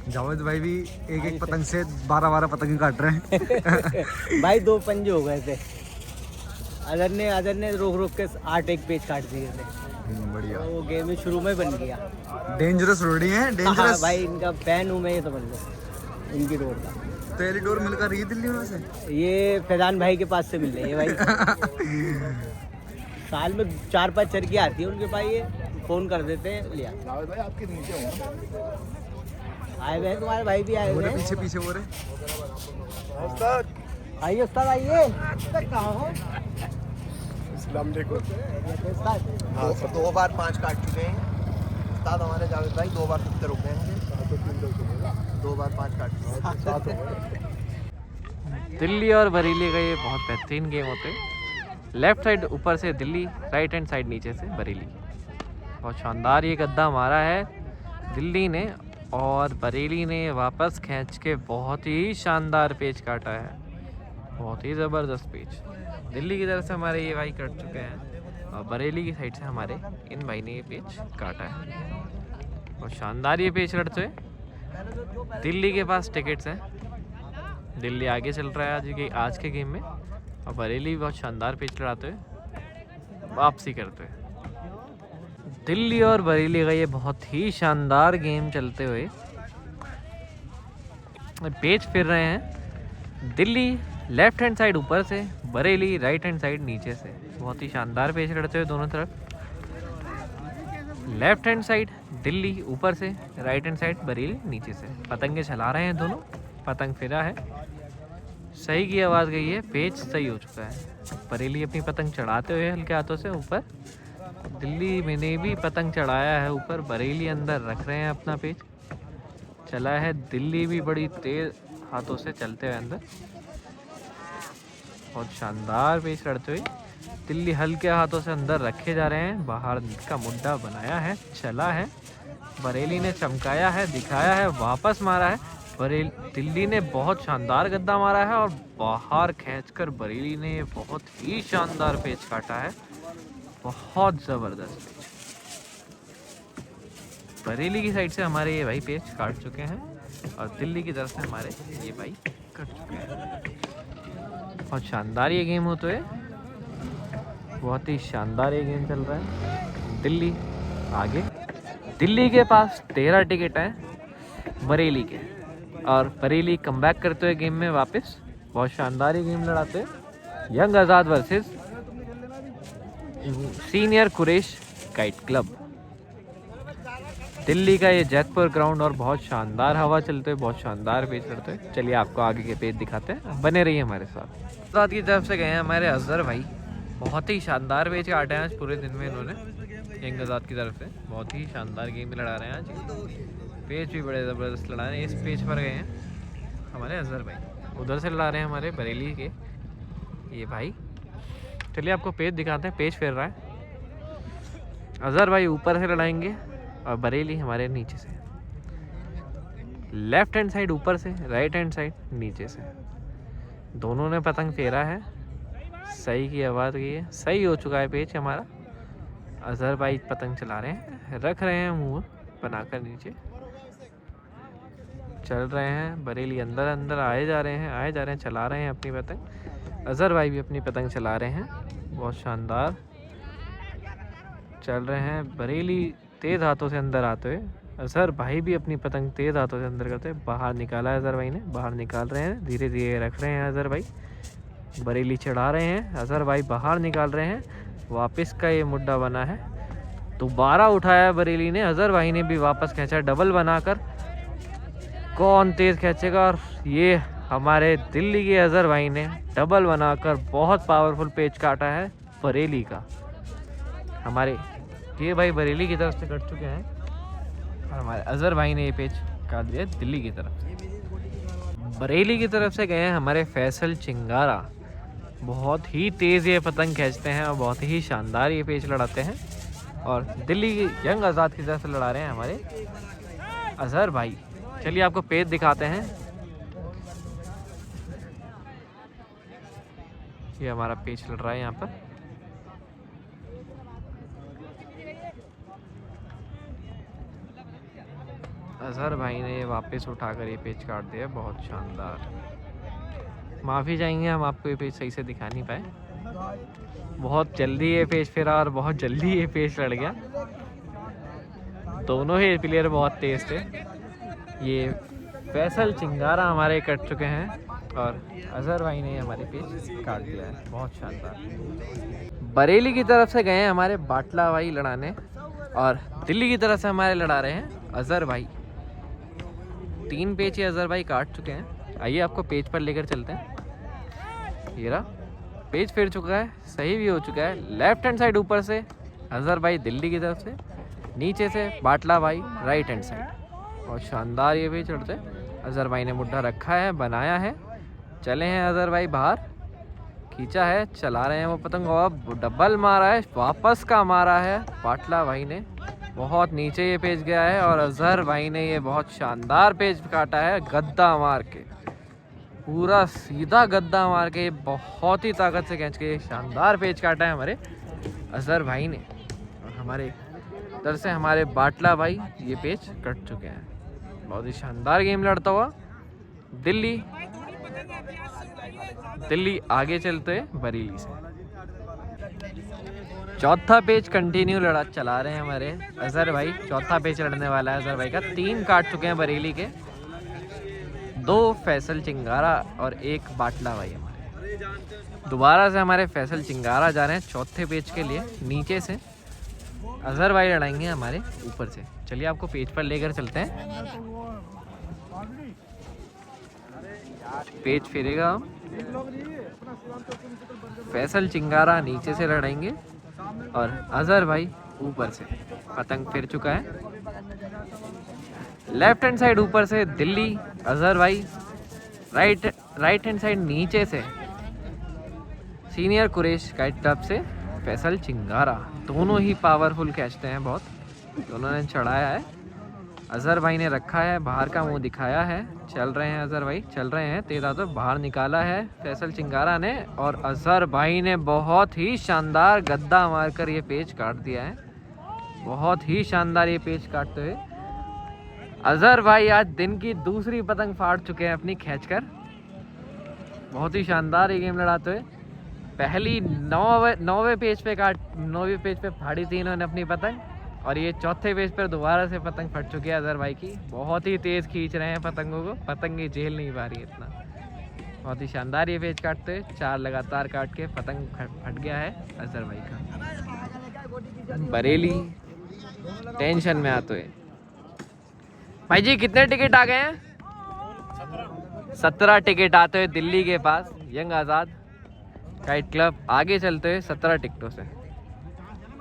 जावेद भाई भी एक एक पतंग से 12-12 पतंग काट रहे हैं। भाई 2 पंजे हो गए थे। अदर ने रोक रोक के 8 एक पेज काट दिए थे। बढ़िया, वो गेम ही शुरू में बन गया। डेंजरस रोडी है, हाँ डेंजरस भाई, इनका फैन हूँ मैं, ये समझ लो, इनकी डोर का। पहली डोर मिलकर रही है दिल्ली में से। ये फैजान भाई के पास से मिल रही है भाई। साल में 4-5 चरखी आती है उनके पास, ये फोन कर देते हैं लिया। जावेद भाई आपके नीचे हो आए हुए हैं, तुम्हारे भाई भी आए हुए हैं। पीछे पीछे हो रहे। उस्ताद। आइए उस्ताद आइए। कहाँ हो? अस्सलाम वालेकुम। उस्ताद हाँ, 2 बार 5 काट चुके हैं उस्ताद हमारे जावेद भाई, 2 बार 70 रुपए हैं, 2 बार 5 काट चुके हैं। दिल्ली और बरेली का ये बहुत बेहतरीन गेम होते हैं। लेफ्ट साइड ऊपर से दिल्ली, राइट हैंड साइड नीचे से बरेली। बहुत शानदार ये गद्दा मारा है दिल्ली ने, और बरेली ने वापस खींच के बहुत ही शानदार पेच काटा है, बहुत ही ज़बरदस्त पेच। दिल्ली की तरफ से हमारे ये भाई कट चुके हैं और बरेली की साइड से हमारे इन भाई ने ये पेच काटा है। बहुत शानदार ये पेच लड़ते हैं। दिल्ली के पास टिकट्स हैं, दिल्ली आगे चल रहा है आज के गेम में, और बरेली बहुत शानदार पेच लड़ाते हुए वापसी करते हुए। दिल्ली और बरेली का ये बहुत ही शानदार गेम चलते हुए पेच फिर रहे हैं। दिल्ली लेफ्ट हैंड साइड ऊपर से, बरेली राइट हैंड साइड नीचे से। बहुत ही शानदार पेच लड़ते हुए दोनों तरफ। लेफ्ट हैंड साइड दिल्ली ऊपर से, राइट हैंड साइड बरेली नीचे से। पतंगे चला रहे हैं दोनों, पतंग फिरा है, सही की आवाज़ गई है, पेच सही हो चुका है। बरेली अपनी पतंग चढ़ाते हुए हल्के हाथों से ऊपर, दिल्ली मैंने भी पतंग चढ़ाया है ऊपर, बरेली अंदर रख रहे हैं अपना पेच। चला है दिल्ली भी बड़ी तेज हाथों से चलते हुए अंदर, बहुत शानदार पेच लड़ते हुए। दिल्ली हल्के हाथों से अंदर रखे जा रहे हैं, बाहर का मुद्दा बनाया है, चला है। बरेली ने चमकाया है, दिखाया है, वापस मारा है। दिल्ली ने बहुत शानदार गद्दा मारा है और बाहर खींचकर बरेली ने बहुत ही शानदार पेच काटा है, बहुत ज़बरदस्त पेच। बरेली की साइड से हमारे ये भाई पेच काट चुके हैं और दिल्ली की तरफ से हमारे ये भाई कट चुके हैं। बहुत शानदार ये गेम होते हुए, बहुत ही शानदार ये गेम चल रहा है। दिल्ली आगे, दिल्ली के पास 13 टिकट हैं बरेली के, और बरेली कमबैक करते हुए गेम में वापस। बहुत शानदार ये गेम लड़ाते हैं। Young Azad versus senior Quraish kite club. Delhi का ये जैतपुर ग्राउंड, और बहुत शानदार हवा चलते हुए, बहुत शानदार पेच लड़ते हुए। चलिए आपको आगे के पेच दिखाते हैं, बने रहिए हमारे साथ। आज़ाद की तरफ से गए हैं हमारे अजहर भाई, बहुत ही शानदार पेच काटे हैं आज पूरे दिन में इन्होंने। यंग आज़ाद की तरफ से बहुत ही शानदार गेम लड़ा रहे हैं आज, पेच भी बड़े ज़बरदस्त लड़ा रहे हैं। इस पेच पर गए हैं हमारे अजहर भाई, उधर से लड़ा रहे हैं हमारे बरेली के ये भाई। चलिए आपको पेच दिखाते हैं, पेच फेर रहा है। अजहर भाई ऊपर से लड़ाएंगे और बरेली हमारे नीचे से। लेफ्ट हैंड साइड ऊपर से, राइट हैंड साइड नीचे से। दोनों ने पतंग फेरा है, सही की आवाज़ गई है, सही हो चुका है पेच हमारा। अजहर भाई पतंग चला रहे हैं, रख रहे हैं मुँह बनाकर नीचे, चल रहे हैं। बरेली अंदर अंदर आए जा रहे हैं, चला रहे हैं अपनी पतंग। अजहर भाई भी अपनी पतंग चला रहे हैं, बहुत शानदार चल रहे हैं। बरेली तेज़ हाथों से अंदर आते हुए, अजहर भाई भी अपनी पतंग तेज़ हाथों से अंदर करते हुए बाहर निकाला है। अजहर भाई ने बाहर निकाल रहे हैं, धीरे धीरे रख रहे हैं अजहर भाई। बरेली चढ़ा रहे हैं, अजहर भाई बाहर निकाल रहे हैं, वापस का ये मुद्दा बना है। दोबारा उठाया बरेली ने, अजहर भाई ने भी वापस खींचा डबल बनाकर। कौन तेज़ खींचेगा, और ये हमारे दिल्ली के अजहर भाई ने डबल बनाकर बहुत पावरफुल पेच काटा है बरेली का। हमारे ये भाई बरेली की तरफ से कट चुके हैं और हमारे अजहर भाई ने ये पेच काट दिया दिल्ली की तरफ। बरेली की तरफ से गए हैं हमारे फैसल चिंगारा, बहुत ही तेज़ ये पतंग खींचते हैं और बहुत ही शानदार ये पेच लड़ाते हैं। और दिल्ली की यंग आज़ाद की तरफ से लड़ा रहे हैं हमारे अजहर भाई। चलिए आपको पेच दिखाते हैं। ये हमारा पेच लड़ रहा है यहाँ पर। अजहर भाई ने ये वापस उठाकर ये पेच काट दिया, बहुत शानदार। माफ़ी चाहेंगे हम आपको ये पेच सही से दिखा नहीं पाए, बहुत जल्दी ये पेच फिरा और बहुत जल्दी ये पेच लड़ गया। दोनों ही प्लेयर बहुत तेज़ थे। ये फैसल चिंगारा हमारे कट चुके हैं और अजहर भाई ने हमारे पेच काट दिया है, बहुत शानदार। बरेली की तरफ से गए हैं हमारे बाटला भाई लड़ाने और दिल्ली की तरफ से हमारे लड़ा रहे हैं अजहर भाई। 3 पेच ही अजहर भाई काट चुके हैं। आइए आपको पेज पर लेकर चलते हैं। ये रहा पेज फिर चुका है, सही भी हो चुका है। लेफ्ट हैंड साइड ऊपर से अजहर भाई दिल्ली की तरफ से, नीचे से बाटला भाई राइट हैंड साइड। और शानदार ये पेज चढ़ते अजहर भाई ने मुड्ढा रखा है, बनाया है। चले हैं अजहर भाई बाहर, खींचा है, चला रहे हैं वो पतंग और डबल मारा है, वापस का मारा है बाटला भाई ने। बहुत नीचे ये पेज गया है और अजहर भाई ने ये बहुत शानदार पेज काटा है गद्दा मार के, पूरा सीधा गद्दा मार के बहुत ही ताकत से खींच के ये शानदार पेज काटा है हमारे अजहर भाई ने। और हमारे इधर से हमारे बाटला भाई ये पेज कट चुके हैं। बहुत ही शानदार गेम लड़ता हुआ दिल्ली आगे चलते बरेली से। चौथा पेज कंटिन्यू लड़ा चला रहे हैं हमारे अजहर भाई। चौथा पेज लड़ने वाला है अजहर भाई का। 3 काट चुके हैं बरेली के, 2 फैसल चिंगारा और 1 बाटला भाई हमारे। दोबारा से हमारे फैसल चिंगारा जा रहे हैं चौथे पेज के लिए। नीचे से अजहर भाई लड़ाएंगे हमारे ऊपर से। चलिए आपको पेज पर लेकर चलते हैं। पेज फिरेगा, फैसल चिंगारा नीचे से लड़ाएंगे और अजहर भाई ऊपर से। पतंग फिर चुका है। लेफ्ट हैंड साइड ऊपर से दिल्ली अजहर भाई, राइट हैंड साइड नीचे से सीनियर कुरैश काइट क्लब से फैसल चिंगारा। दोनों ही पावरफुल खींचते हैं बहुत। दोनों ने चढ़ाया है, अजहर भाई ने रखा है, बाहर का मुंह दिखाया है। चल रहे हैं अजहर भाई, चल रहे हैं तेजा तो बाहर निकाला है फैसल चिंगारा ने और अजहर भाई ने बहुत ही शानदार गद्दा मारकर ये पेज काट दिया है। बहुत ही शानदार ये पेज काटते हुए अजहर भाई आज दिन की दूसरी पतंग फाड़ चुके हैं अपनी खींचकर। बहुत ही शानदार ये गेम लड़ाते हुए। पहली 9वें पेज पे फाड़ी थी इन्होंने अपनी पतंग और ये चौथे पेज पर दोबारा से पतंग फट चुकी है अजहर भाई की। बहुत ही तेज़ खींच रहे हैं पतंगों को, पतंग झेल नहीं पा रही है इतना। बहुत ही शानदार ये पेज काटते हुए 4 लगातार काट के पतंग फट गया है अजहर भाई का। बरेली टेंशन में आते हुए। भाई जी कितने टिकट आ गए हैं? 17 टिकट आते हुए दिल्ली के पास यंग आज़ाद काइट क्लब आगे चलते हुए 17 टिकटों से।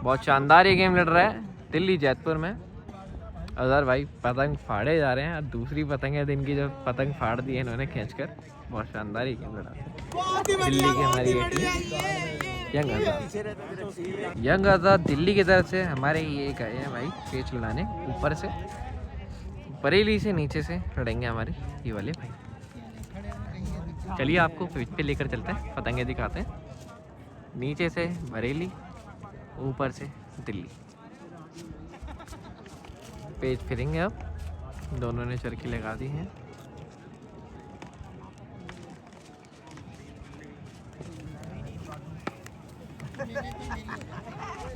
बहुत शानदार ये गेम लड़ रहा है दिल्ली जैतपुर में। अजहर भाई पतंग फाड़े जा रहे हैं। दूसरी पतंग है दिन की जो पतंग फाड़ दी है इन्होंने खींचकर। बहुत शानदार ये गेम लड़ा है दिल्ली की हमारी ये टीम यंग आज़ाद दिल्ली की तरफ से। हमारे ये गए हैं भाई पेच लड़ाने ऊपर से, बरेली से नीचे से लड़ेंगे हमारे ये वाले भाई। चलिए आपको पेज पे लेकर चलते हैं, पतंगे दिखाते हैं। नीचे से बरेली, ऊपर से दिल्ली। पेज फिरेंगे अब। दोनों ने चरखी लगा दी है।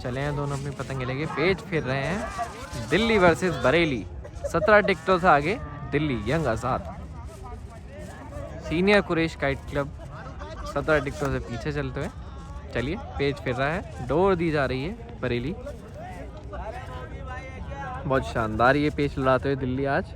चले हैं दोनों अपनी पतंगे लेके। पेज फिर रहे हैं दिल्ली वर्सेस बरेली। 17 टिकटों से आगे दिल्ली यंग आज़ाद। सीनियर कुरैश काइट क्लब 17 टिकटों से पीछे चलते हुए। चलिए पेज फिर रहा है, डोर दी जा रही है बरेली। बहुत शानदार ये पेच लड़ाते हुए दिल्ली आज।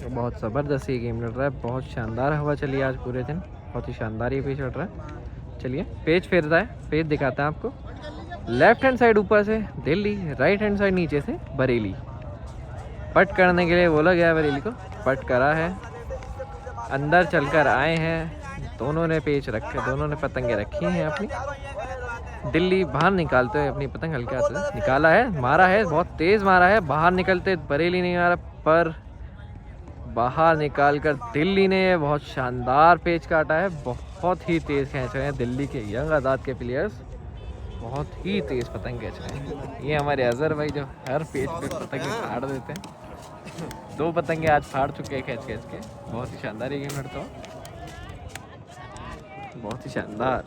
बहुत ज़बरदस्त ये गेम लड़ रहा है। बहुत शानदार हवा चली आज पूरे दिन। बहुत ही शानदार ये पेच लड़ रहा है। चलिए पेज फिर रहा है, पेज दिखाते हैं आपको। लेफ्ट हैंड साइड ऊपर से दिल्ली, राइट हैंड साइड नीचे से बरेली। पट करने के लिए बोला गया बरेली को, पट करा है। अंदर चलकर आए हैं, दोनों ने पेच रखे, दोनों ने पतंगे रखी हैं अपनी। दिल्ली बाहर निकालते हुए अपनी पतंग हल्के हाथ से निकाला है, मारा है, बहुत तेज़ मारा है। बाहर निकलते बरेली नहीं मारा, पर बाहर निकालकर दिल्ली ने बहुत शानदार पेच काटा है। बहुत ही तेज़ खींच रहे हैं दिल्ली के यंग आज़ाद के प्लेयर्स। बहुत ही तेज़ पतंग खींच रहे हैं। ये हमारे अजहर भाई जो हर पेज पे पतंगे फाड़ देते हैं। 2 पतंगे आज फाड़ चुके हैं खींच खींच के। बहुत ही शानदार ये गेम लड़ता हूँ। बहुत ही शानदार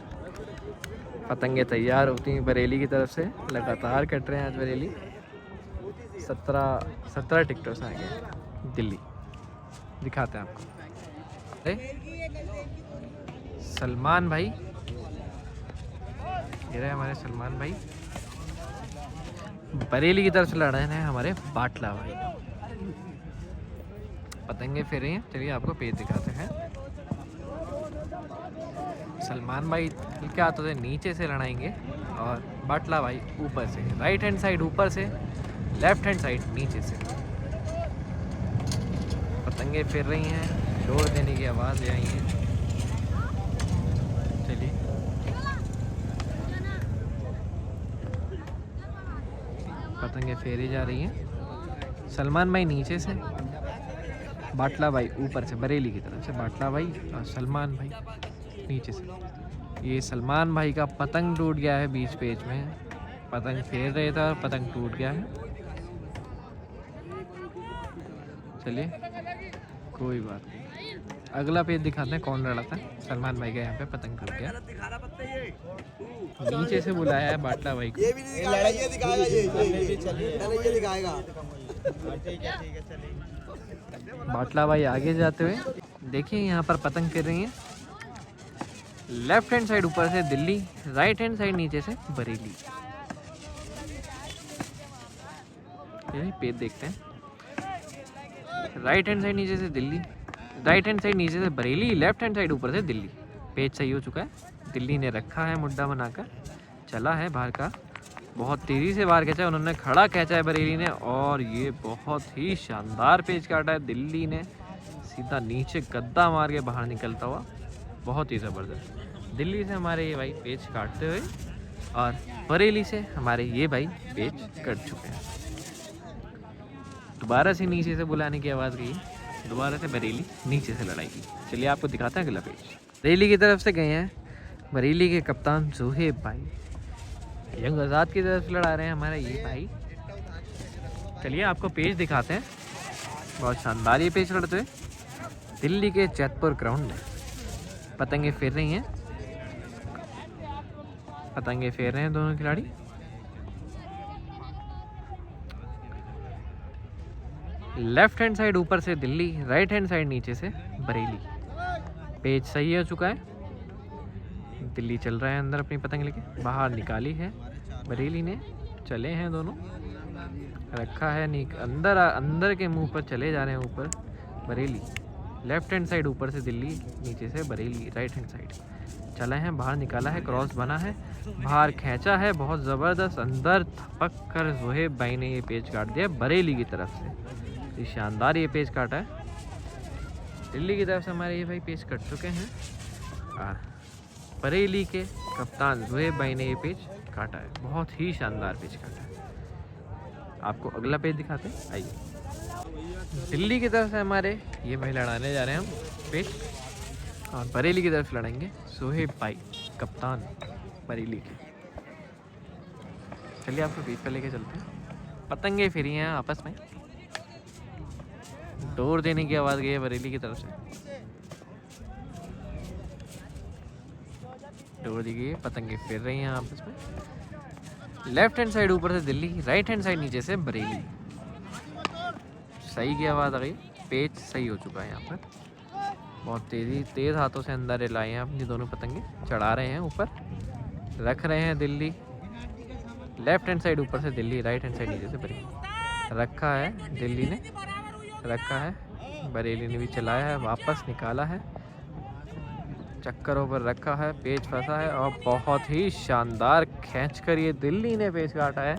पतंगे तैयार होती हैं बरेली की तरफ से। लगातार कट रहे हैं आज बरेली। 17 टिकटों से आगे दिल्ली। दिखाते हैं आपको। अरे सलमान भाई ये रहे हमारे सलमान भाई। बरेली की तरफ से लड़ रहे हैं हमारे बाटला भाई। पतंगे फेरे हैं, चलिए आपको पेज दिखाते हैं। सलमान भाई हल्के हाथों से नीचे से लड़ाएंगे और बाटला भाई ऊपर से, राइट हैंड साइड ऊपर से, लेफ्ट हैंड साइड नीचे से। पतंगे फिर रही हैं, शोर देने की आवाज़ आई है। चलिए पतंगे फेरी जा रही हैं। सलमान भाई नीचे से, बाटला भाई ऊपर से, बरेली की तरफ से बाटला भाई और सलमान भाई नीचे से। ये सलमान भाई का पतंग टूट गया है बीच पेज में, पतंग फेर रहे था, पतंग टूट गया है। चलिए कोई बात नहीं, अगला पेज दिखाते हैं कौन लड़ा था। सलमान भाई का यहाँ पे पतंग टूट गया, नीचे से बुलाया है बाटला भाई को। बाटला भाई आगे जाते हुए, देखिए यहाँ पर पतंग फिर रही है। लेफ्ट हैंड साइड ऊपर से दिल्ली, राइट हैंड साइड नीचे से बरेली। ये पेज देखते हैं। राइट हैंड साइड नीचे से दिल्ली, राइट हैंड साइड नीचे से बरेली, लेफ्ट हैंड साइड ऊपर से दिल्ली। पेज सही हो चुका है। दिल्ली ने रखा है मुड्डा बनाकर, चला है बाहर का, बहुत तेज़ी से बाहर खींचा, उन्होंने खड़ा खींचा है बरेली ने, और ये बहुत ही शानदार पेज काटा है दिल्ली ने, सीधा नीचे गद्दा मार के बाहर निकलता हुआ, बहुत ही ज़बरदस्त। दिल्ली से हमारे ये भाई पेज काटते हुए, और बरेली से हमारे ये भाई पेज कट चुके हैं। दोबारा से नीचे से बुलाने की आवाज़ गई, दोबारा से बरेली नीचे से लड़ाई की। चलिए आपको दिखाते हैं अगला पेज। बरेली की तरफ से गए हैं बरेली के कप्तान जोहेब भाई, यंग आज़ाद की तरफ से लड़ा रहे हैं हमारे ये भाई। चलिए आपको पेज दिखाते हैं, बहुत शानदार ये पेज लड़ते हुए। दिल्ली के जैतपुर ग्राउंड में पतंगे फेर रही हैं, पतंगे फेर रहे हैं दोनों खिलाड़ी। लेफ्ट हैंड साइड ऊपर से दिल्ली, राइट हैंड साइड नीचे से बरेली। पेज सही हो चुका है। दिल्ली चल रहा है अंदर अपनी पतंग लेके, बाहर निकाली है बरेली ने, चले हैं दोनों, रखा है अंदर, अंदर के मुंह पर चले जा रहे हैं ऊपर बरेली। लेफ्ट हैंड साइड ऊपर से दिल्ली, नीचे से बरेली, राइट हैंड साइड चला है, बाहर निकाला है, क्रॉस बना है, बाहर खींचा है बहुत ज़बरदस्त, अंदर थपक कर जोहेब भाई ने ये पेज काट दिया बरेली की तरफ से। ये शानदार ये पेज काटा है। दिल्ली की तरफ से हमारे ये भाई पेज कट चुके हैं, और बरेली के कप्तान जोहेब भाई ने ये पेज काटा है, बहुत ही शानदार पेज काटा है। आपको अगला पेज दिखाते हैं, आइए। दिल्ली की तरफ से हमारे ये भाई लड़ाने जा रहे हैं हम पेज, और बरेली की तरफ लड़ाएंगे जोहेब भाई कप्तान बरेली के। चलिए आपको पेज पर लेके चलते हैं। पतंगे फिरी हैं आपस में, डोर देने की आवाज़ गई है बरेली की तरफ से, डोर दी गई है, पतंगे फिर रही हैं आपस में। लेफ्ट हैंड साइड ऊपर से दिल्ली, राइट हैंड साइड नीचे से बरेली। सही की आवाज़ आ गई, पेज सही हो चुका है यहाँ पर। बहुत तेज़ हाथों से अंदर लाए हैं अपनी दोनों पतंगे, चढ़ा रहे हैं ऊपर, रख रहे हैं दिल्ली। लेफ्ट हैंड साइड ऊपर से दिल्ली, राइट हैंड साइड नीचे से बरेली। रखा है दिल्ली ने, रखा है बरेली ने भी चलाया है, वापस निकाला है, चक्करों पर रखा है, पेज फंसा है, और बहुत ही शानदार खींचकर ये दिल्ली ने पेज काटा है।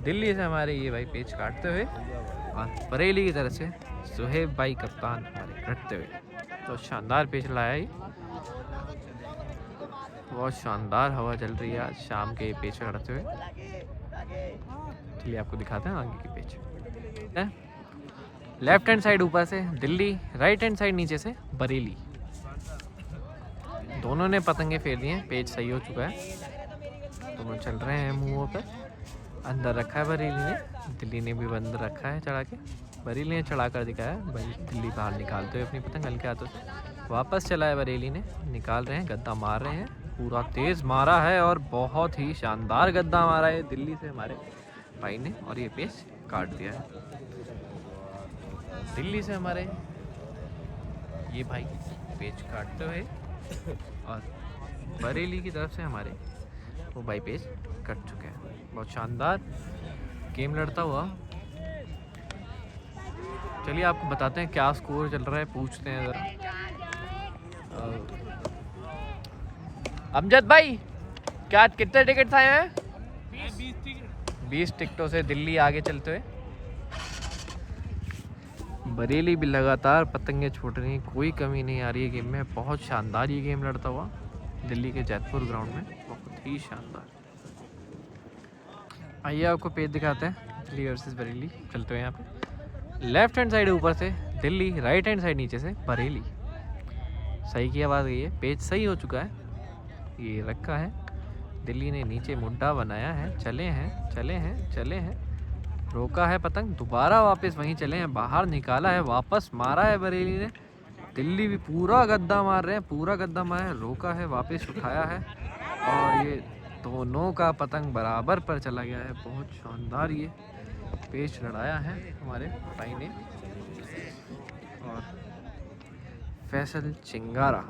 दिल्ली से हमारे ये भाई पेज काटते हुए, और बरेली की तरफ से जोहेब भाई कप्तान हमारे कटते हुए। तो शानदार पेज लाया ये, बहुत शानदार हवा चल रही है आज शाम के पेज काटते हुए। चलिए आपको दिखाते हैं आगे की पेज। लेफ्ट हैंड साइड ऊपर से दिल्ली, राइट हैंड साइड नीचे से बरेली। दोनों ने पतंगे फेर दी हैं, पेज सही हो चुका है, दोनों चल रहे हैं मुँहों पर। अंदर रखा है बरेली ने, दिल्ली ने भी बंद रखा है चढ़ा के, बरेली ने चढ़ा कर दिखाया, दिल्ली बाहर निकालते हुए अपनी पतंग हल्के हाथों से। वापस चला है बरेली ने, निकाल रहे हैं, गद्दा मार रहे हैं, पूरा तेज़ मारा है, और बहुत ही शानदार गद्दा मारा है दिल्ली से हमारे भाई ने, और ये पेज काट दिया है। दिल्ली से हमारे ये भाई पेज काटते हुए, और बरेली की तरफ से हमारे वो भाई पेज कट चुके हैं। बहुत शानदार गेम लड़ता हुआ। चलिए आपको बताते हैं क्या स्कोर चल रहा है, पूछते हैं ज़रा। अमजद भाई क्या कितने टिकट आए हैं? 20 टिकटों से दिल्ली आगे चलते हुए। बरेली भी लगातार पतंगे छूट रही, कोई कमी नहीं आ रही है गेम में। बहुत शानदार ये गेम लड़ता हुआ दिल्ली के जैतपुर ग्राउंड में, बहुत ही शानदार। आइए आपको पेज दिखाते हैं दिल्ली वर्सेस बरेली चलते हुए। यहाँ पे लेफ्ट हैंड साइड ऊपर से दिल्ली, राइट हैंड साइड नीचे से बरेली। सही की आवाज़ गई है, पेज सही हो चुका है, ये रखा है। दिल्ली ने नीचे मुड्डा बनाया है, चले हैं चले हैं चले हैं, रोका है पतंग, दोबारा वापस वहीं चले हैं, बाहर निकाला है, वापस मारा है बरेली ने। दिल्ली भी पूरा गद्दा मार रहे हैं, पूरा गद्दा मारा है, रोका है, वापस उठाया है और ये दोनों का पतंग बराबर पर चला गया है। बहुत शानदार ये पेच लड़ाया है हमारे भाई ने। और फैसल चिंगारा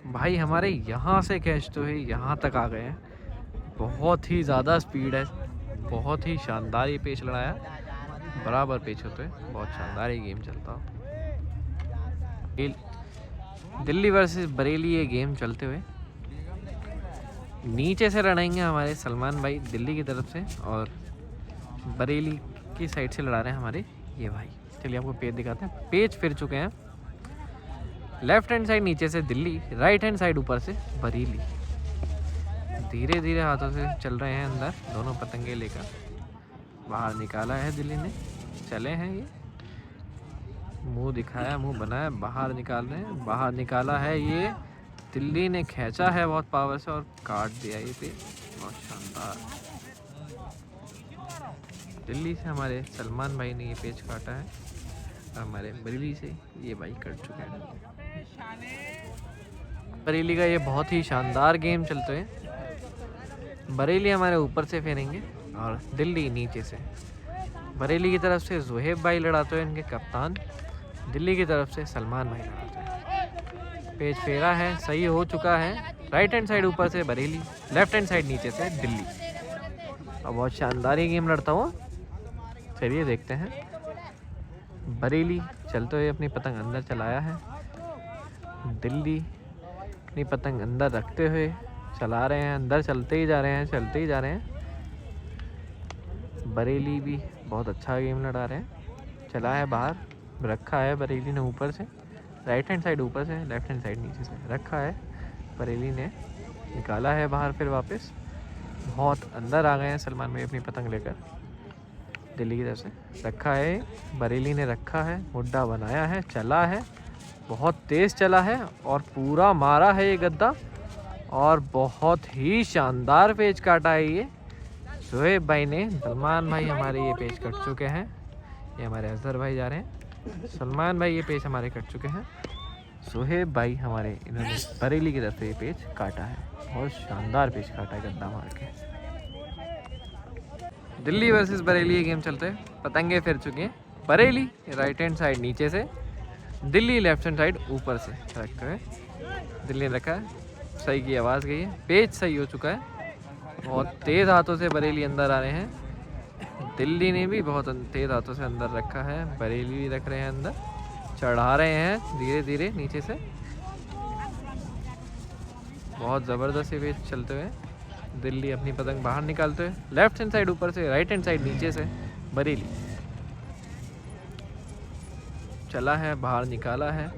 भाई हमारे यहाँ से कैच तो है, यहाँ तक आ गए हैं। बहुत ही ज़्यादा स्पीड है, बहुत ही शानदार ये पेच लड़ाया, बराबर पेच होते हैं, बहुत शानदार ये गेम चलता हो। दिल्ली वर्सेस बरेली ये गेम चलते हुए नीचे से लड़ाएंगे हमारे सलमान भाई दिल्ली की तरफ से, और बरेली की साइड से लड़ा रहे हैं हमारे ये भाई। चलिए आपको पेज दिखाते हैं। पेज फिर चुके हैं, लेफ्ट हैंड साइड नीचे से दिल्ली, राइट हैंड साइड ऊपर से बरेली। धीरे धीरे हाथों से चल रहे हैं अंदर, दोनों पतंगे लेकर बाहर निकाला है दिल्ली ने, चले हैं ये, मुंह दिखाया, मुंह बनाया, बाहर निकाल रहे हैं, बाहर निकाला है ये, दिल्ली ने खींचा है बहुत पावर से और काट दिया ये पेज। बहुत शानदार, दिल्ली से हमारे सलमान भाई ने ये पेज काटा है, हमारे बरेली से ये भाई कट चुके हैं। बरेली का ये बहुत ही शानदार गेम चलते हैं। बरेली हमारे ऊपर से फेरेंगे और दिल्ली नीचे से। बरेली की तरफ से ज़ुहैब भाई लड़ाते हैं, इनके कप्तान। दिल्ली की तरफ से सलमान भाई लड़ाते हैं। पेज फेरा है, सही हो चुका है। राइट हैंड साइड ऊपर से बरेली, लेफ्ट हैंड साइड नीचे से दिल्ली। और बहुत शानदार ये गेम लड़ता हुआ। चलिए देखते हैं। बरेली चलते हुए अपनी पतंग अंदर चलाया है, दिल्ली अपनी पतंग अंदर रखते हुए चला रहे हैं, अंदर चलते ही जा रहे हैं, चलते ही जा रहे हैं। बरेली भी बहुत अच्छा गेम लड़ा रहे हैं, चला है बाहर, रखा है बरेली ने ऊपर से, राइट हैंड साइड ऊपर से, लेफ्ट हैंड साइड नीचे से रखा है, बरेली ने निकाला है बाहर, फिर वापस बहुत अंदर आ गए हैं सलमान भाई अपनी पतंग लेकर। दिल्ली की तरफ से रखा है, बरेली ने रखा है, मुड्डा बनाया है, चला है, बहुत तेज़ चला है और पूरा मारा है ये गद्दा और बहुत ही शानदार पेच काटा है ये ज़ुहैब भाई ने। सलमान भाई हमारे ये पेच कट चुके हैं, ये हमारे अजहर भाई जा रहे हैं। सलमान भाई ये पेच हमारे कट चुके हैं, ज़ुहैब भाई हमारे इन्होंने बरेली की तरफ से ये पेच काटा है, बहुत शानदार पेच काटा है गद्दा मार के। दिल्ली वर्सेस बरेली ये गेम चलते हैं। पतंगे फिर चुके हैं, बरेली राइट हैंड साइड नीचे से, दिल्ली लेफ्ट हैंड साइड ऊपर से रखते हुए। दिल्ली ने रखा है, सही की आवाज़ गई है, पेज सही हो चुका है, बहुत तेज़ हाथों से बरेली अंदर आ रहे हैं। दिल्ली ने भी बहुत तेज़ हाथों से अंदर रखा है, बरेली भी रख रहे हैं अंदर, चढ़ा रहे हैं धीरे धीरे नीचे से। बहुत ज़बरदस्त ये पेज चलते हुए दिल्ली अपनी पतंग बाहर निकालते हुए, लेफ्ट हैंड साइड ऊपर से, राइट हैंड साइड नीचे से बरेली चला है, बाहर निकाला है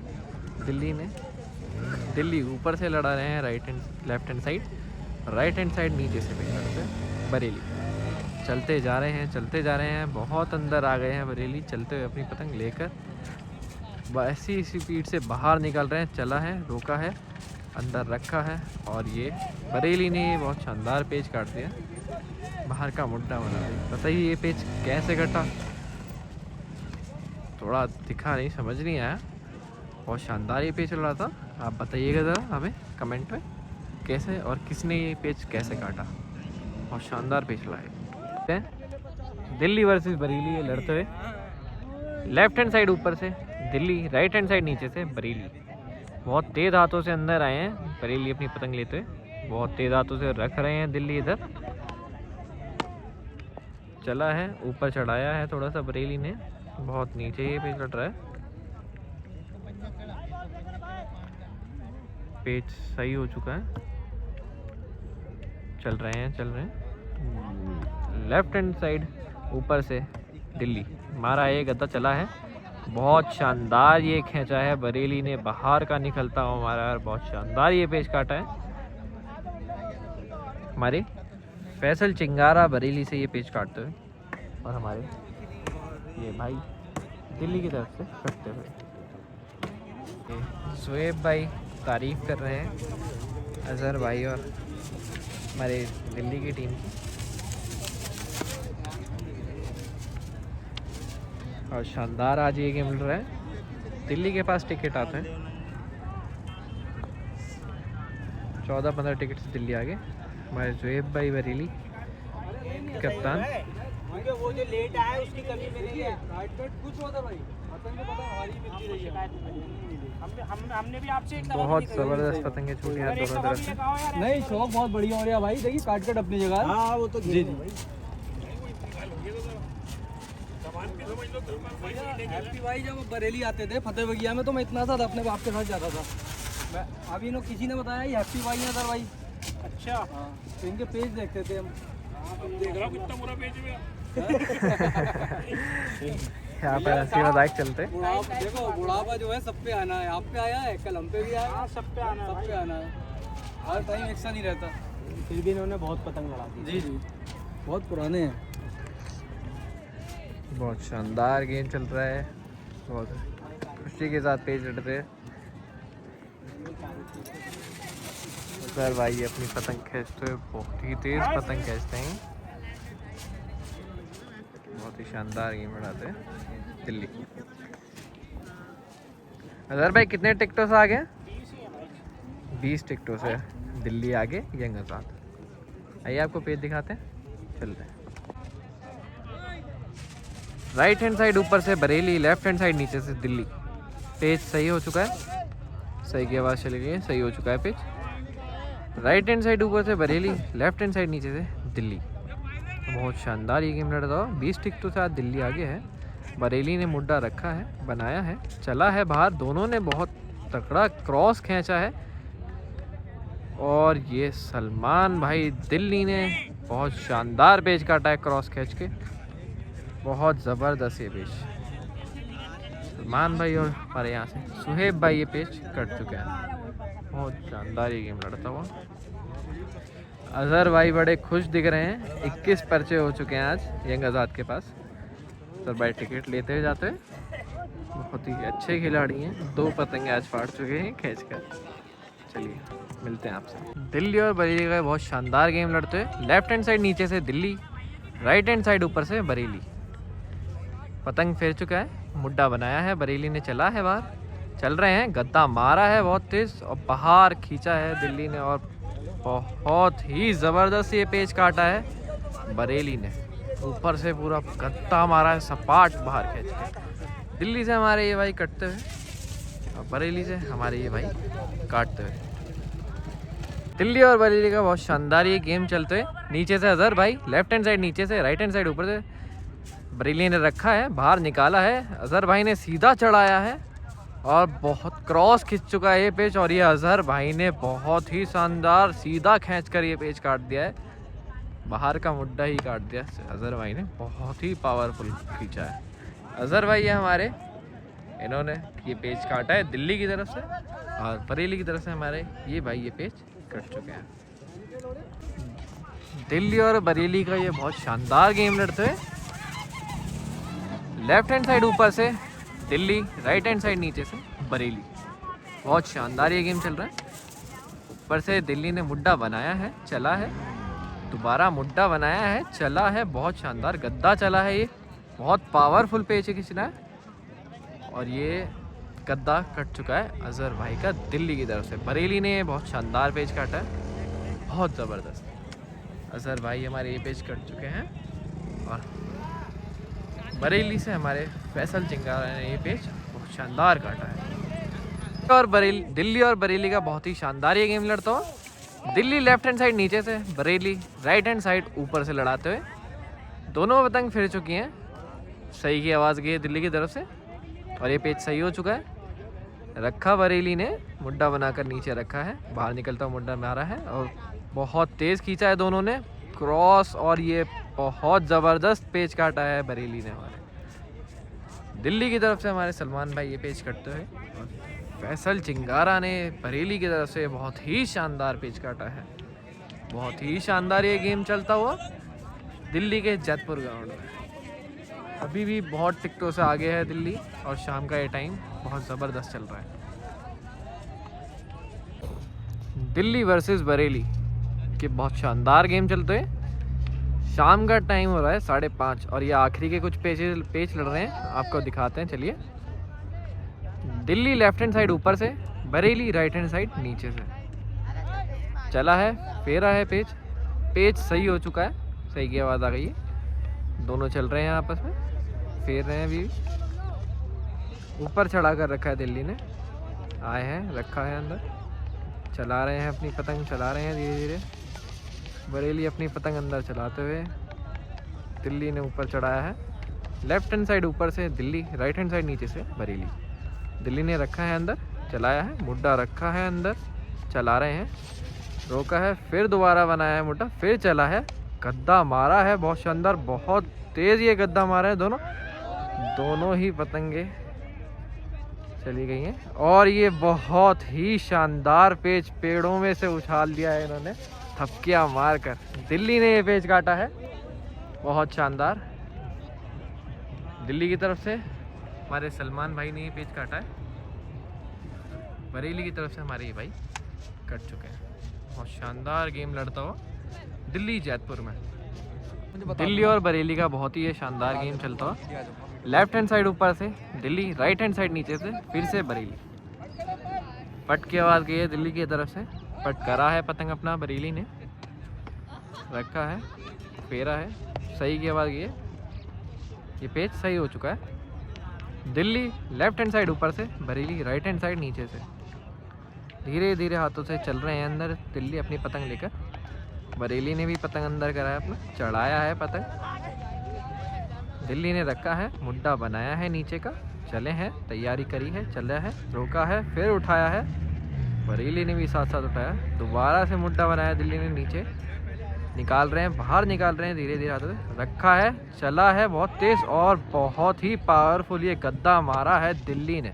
दिल्ली ने। दिल्ली ऊपर से लड़ा रहे हैं right hand left hand side, right hand side नीचे से भी लड़ते हैं बरेली। चलते जा रहे हैं, चलते जा रहे हैं, बहुत अंदर आ गए हैं बरेली, चलते हुए अपनी पतंग लेकर ऐसी स्पीड से बाहर निकाल रहे हैं। चला है, रोका है, अंदर रखा है और ये बरेली ने ये बहुत शानदार पेच काट दिया, बाहर का मुड्डा बना दिया। बताइए ये पेच कैसे कटा, थोड़ा दिखा नहीं, समझ नहीं आया। बहुत शानदार ये पेच लड़ा था, आप बताइएगा ज़रा हमें कमेंट में कैसे और किसने ये पेच कैसे काटा। बहुत शानदार पेच लड़ाए। दिल्ली वर्सेस बरेली ये लड़ते हुए, लेफ्ट हैंड साइड ऊपर से दिल्ली, राइट हैंड साइड नीचे से बरेली। बहुत तेज़ हाथों से अंदर आए हैं बरेली अपनी पतंग लेते हुए। बहुत तेज हाथों से रख रहे हैं दिल्ली। इधर चला है, ऊपर चढ़ाया है थोड़ा सा बरेली ने, बहुत नीचे ये पेच कट रहा है। पेच सही हो चुका है, चल रहे हैं। लेफ्ट हैंड साइड ऊपर से दिल्ली मारा, ये गद्दा चला है, बहुत शानदार ये खींचा है बरेली ने, बाहर का निकलता हुआ मारा है, बहुत शानदार ये पेच काटा है हमारे फैसल चिंगारा बरेली से ये पेच काटते हुए, और हमारे ये भाई दिल्ली की तरफ से कटते हुए। शुएब भाई तारीफ कर रहे हैं अजहर भाई और हमारे दिल्ली की टीम की, और शानदार आज ये गेम मिल रहा है। दिल्ली के पास टिकट आते हैं 14-15 टिकट से दिल्ली आगे। हमारे शुएब भाई बरेली कप्तान। वो जो लेट आया उसकी कमी मिलेगी। हमने भी आपसे एक बहुत ज़बरदस्त पतंगे छूटी हैं दोनों तरफ से। नहीं शौक बहुत बढ़िया हो रहा है भाई, देखिए काट कट अपनी जगह। हाँ वो तो जी जी। हैप्पी भाई जब बरेली आते थे फतेह बगिया में तो मैं इतना सा अपने बाप के साथ जाता था। मैं अभी इन्हों किसी ने बताया ये हैप्पी भाई है सर भाई। अच्छा हाँ तो इनके पेज देखते थे हम। देख रहा हूँ कितना बुरा पेज में। यहाँ पर हंसी मजाक चलते। बुढ़ापा देखो, बुढ़ापा जो है सब पे आना है, आप पे आया है, कल हम पे भी आया। हाँ सब पे आना है, सब पे आना है, हर टाइम एक सा नहीं रहता। फिर भी इन्होंने बहुत पतंग लड़ा दी। जी जी बहुत पुराने हैं। बहुत शानदार गेम चल रहा है, बहुत खुशी के साथ पेज लड़ते हैं। सर भाई अपनी पतंग खींचते हुए बहुत ही तेज पतंग खींचते हैं, बहुत ही शानदार गेम बनाते हैं दिल्ली। अजहर भाई कितने टिकटों से आगे? 20 टिकटों से दिल्ली आगे यंग आजाद। आइए आपको पेज दिखाते हैं, चलते हैं। राइट हैंड साइड ऊपर से बरेली, लेफ्ट हैंड साइड नीचे से दिल्ली। पेज सही हो चुका है, सही की आवाज़ चली गई है, सही हो चुका है पेज। राइट हैंड साइड ऊपर से बरेली, लेफ्ट हैंड साइड नीचे से दिल्ली। बहुत शानदार ये गेम लड़ रहा हो। 20 टिकटों से आज दिल्ली आगे है। बरेली ने मुड्डा रखा है, बनाया है, चला है बाहर, दोनों ने बहुत तगड़ा क्रॉस खींचा है। और ये सलमान भाई दिल्ली ने बहुत शानदार पेज काटा है क्रॉस खींच के, बहुत ज़बरदस्त ये पेज। सलमान भाई और हमारे यहाँ से शुएब भाई ये पेज कट चुके हैं। बहुत शानदार ये गेम लड़ता हुआ। अजहर भाई बड़े खुश दिख रहे हैं, 21 पर्चे हो चुके हैं आज यंग आज़ाद के पास। सर भाई टिकट लेते हुए जाते हैं, बहुत ही अच्छे खिलाड़ी हैं। 2 पतंगे आज फाड़ चुके हैं खींच कर। चलिए मिलते हैं आपसे। दिल्ली और बरेली का बहुत शानदार गेम लड़ते हैं। लेफ्ट हैंड साइड नीचे से दिल्ली, राइट हैंड साइड ऊपर से बरेली। पतंग फेर चुका है, मुड्डा बनाया है, बरेली ने चला है बाहर, चल रहे हैं, गद्दा मारा है बहुत तेज और बाहर खींचा है दिल्ली ने, और बहुत ही ज़बरदस्त ये पेज काटा है बरेली ने। ऊपर से पूरा गद्दा मारा है सपाट बाहर खींच के। दिल्ली से हमारे ये भाई कटते हुए और बरेली से हमारे ये भाई काटते हुए। दिल्ली और बरेली का बहुत शानदार ये गेम चलते हुए। नीचे से अजहर भाई, लेफ्ट हैंड साइड नीचे से, राइट हैंड साइड ऊपर से बरेली ने रखा है, बाहर निकाला है, अजहर भाई ने सीधा चढ़ाया है और बहुत क्रॉस खींच चुका है ये पेज। और ये अजहर भाई ने बहुत ही शानदार सीधा खींचकर ये पेज काट दिया है, बाहर का मुड्डा ही काट दिया अजहर भाई ने, बहुत ही पावरफुल खींचा है अजहर भाई। ये हमारे इन्होंने ये पेज काटा है दिल्ली की तरफ से, और बरेली की तरफ से हमारे ये भाई ये पेज कट चुके हैं। दिल्ली और बरेली का ये बहुत शानदार गेम लड़ते हैं। लेफ्ट हैंड साइड ऊपर से दिल्ली, राइट हैंड साइड नीचे से बरेली। बहुत शानदार ये गेम चल रहा है। ऊपर से दिल्ली ने मुड्डा बनाया है, चला है, दोबारा मुड्डा बनाया है, चला है, बहुत शानदार गद्दा चला है। ये बहुत पावरफुल पेच है खींचना है, और ये गद्दा कट चुका है अजहर भाई का दिल्ली की तरफ से। बरेली ने बहुत शानदार पेच काटा है, बहुत ज़बरदस्त। अजहर भाई हमारे ये पेज कट चुके हैं, और बरेली से हमारे फैसल चिंगारा ने ये पेज बहुत शानदार काटा है। और दिल्ली और बरेली का बहुत ही शानदार ये गेम लड़ता हूँ। दिल्ली लेफ्ट हैंड साइड नीचे से, बरेली राइट हैंड साइड ऊपर से लड़ाते हुए। दोनों पतंग फिर चुकी हैं। सही की आवाज़ गई है दिल्ली की तरफ से और ये पेच सही हो चुका है। रखा बरेली ने, मुड्डा बनाकर नीचे रखा है, बाहर निकलता हुआ मुड्डा मारा है और बहुत तेज़ खींचा है दोनों ने क्रॉस और ये बहुत ज़बरदस्त पेच काटा है बरेली ने हमारे। दिल्ली की तरफ से हमारे सलमान भाई ये पेच कटते हुए और फैसल चिंगारा ने बरेली की तरफ से बहुत ही शानदार पेच काटा है। बहुत ही शानदार ये गेम चलता हुआ दिल्ली के जैतपुर ग्राउंड में। अभी भी बहुत टिकटों से आगे है दिल्ली और शाम का ये टाइम बहुत ज़बरदस्त चल रहा है। दिल्ली वर्सेस बरेली के बहुत शानदार गेम चलते हैं। शाम का टाइम हो रहा है 5:30 और ये आखिरी के कुछ पेच लड़ रहे हैं, आपको दिखाते हैं। चलिए, दिल्ली लेफ्ट हैंड साइड ऊपर से, बरेली राइट हैंड साइड नीचे से चला है, फेरा है पेच सही हो चुका है। सही की आवाज़ आ गई है। दोनों चल रहे हैं आपस में, फेर रहे हैं अभी। ऊपर चढ़ा कर रखा है दिल्ली ने, आए हैं, रखा है अंदर, चला रहे हैं अपनी पतंग, चला रहे हैं धीरे धीरे। बरेली अपनी पतंग अंदर चलाते हुए, दिल्ली ने ऊपर चढ़ाया है। लेफ्ट हैंड साइड ऊपर से दिल्ली, राइट हैंड साइड नीचे से बरेली। दिल्ली ने रखा है अंदर, चलाया है, मुड्डा रखा है अंदर, चला रहे हैं, रोका है, फिर दोबारा बनाया है मुड्डा, फिर चला है, गद्दा मारा है बहुत शानदार, बहुत तेज़ ये गद्दा मारा है। दोनों ही पतंगे चली गई हैं और ये बहुत ही शानदार पेच पेड़ों में से उछाल दिया है इन्होंने थपकियाँ मारकर। दिल्ली ने ये पेच काटा है बहुत शानदार। दिल्ली की तरफ से हमारे सलमान भाई ने ये पेच काटा है। बरेली की तरफ से हमारे ये भाई कट चुके हैं। बहुत शानदार गेम लड़ता हुआ दिल्ली जैतपुर में। दिल्ली और बरेली का बहुत ही ये शानदार गेम चलता हुआ। लेफ्ट हैंड साइड ऊपर से दिल्ली, राइट हैंड साइड नीचे से, फिर से बरेली। पट की आवाज़ गई है दिल्ली की तरफ से, पट करा है पतंग अपना बरेली ने, रखा है, फेरा है, सही की आवाज़ गई है। ये पेच सही हो चुका है। दिल्ली लेफ्ट हैंड साइड ऊपर से, बरेली राइट हैंड साइड नीचे से। धीरे धीरे हाथों से चल रहे हैं अंदर दिल्ली अपनी पतंग लेकर। बरेली ने भी पतंग अंदर कराया अपना, चढ़ाया है पतंग। दिल्ली ने रखा है, मुड्डा बनाया है नीचे का, चले हैं, तैयारी करी है, चला है, रोका है, फिर उठाया है। बरेली ने भी साथ साथ उठाया, दोबारा से मुड्डा बनाया दिल्ली ने नीचे, निकाल रहे हैं, बाहर निकाल रहे हैं धीरे धीरे हाथों से, रखा है, चला है बहुत तेज़ और बहुत ही पावरफुल ये गद्दा मारा है दिल्ली ने।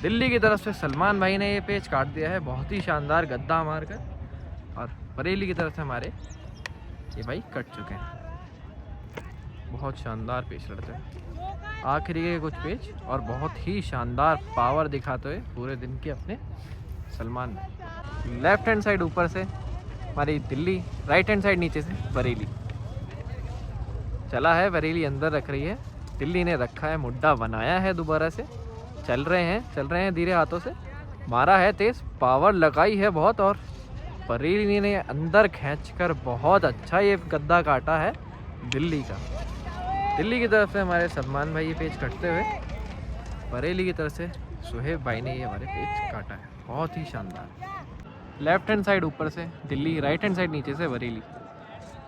दिल्ली की तरफ से सलमान भाई ने ये पेच काट दिया है बहुत ही शानदार गद्दा मारकर और बरेली की तरफ से हमारे ये भाई कट चुके हैं। बहुत शानदार पेच लड़ते हैं आखिरी के कुछ पेच और बहुत ही शानदार पावर दिखाते हुए पूरे दिन के अपने सलमान भाई। लेफ्ट हैंड साइड ऊपर से हमारी दिल्ली, राइट हैंड साइड नीचे से बरेली। चला है, बरेली अंदर रख रही है, दिल्ली ने रखा है, मुड्डा बनाया है, दोबारा से चल रहे हैं धीरे हाथों से, मारा है तेज़, पावर लगाई है बहुत और बरेली ने अंदर खींचकर बहुत अच्छा ये गद्दा काटा है दिल्ली का। दिल्ली की तरफ से हमारे सलमान भाई ये पेच कटते हुए, बरेली की तरफ से सुहेब भाई ने ये हमारे पेच काटा है बहुत ही शानदार। लेफ्ट हैंड साइड ऊपर से दिल्ली, राइट हैंड साइड नीचे से बरेली।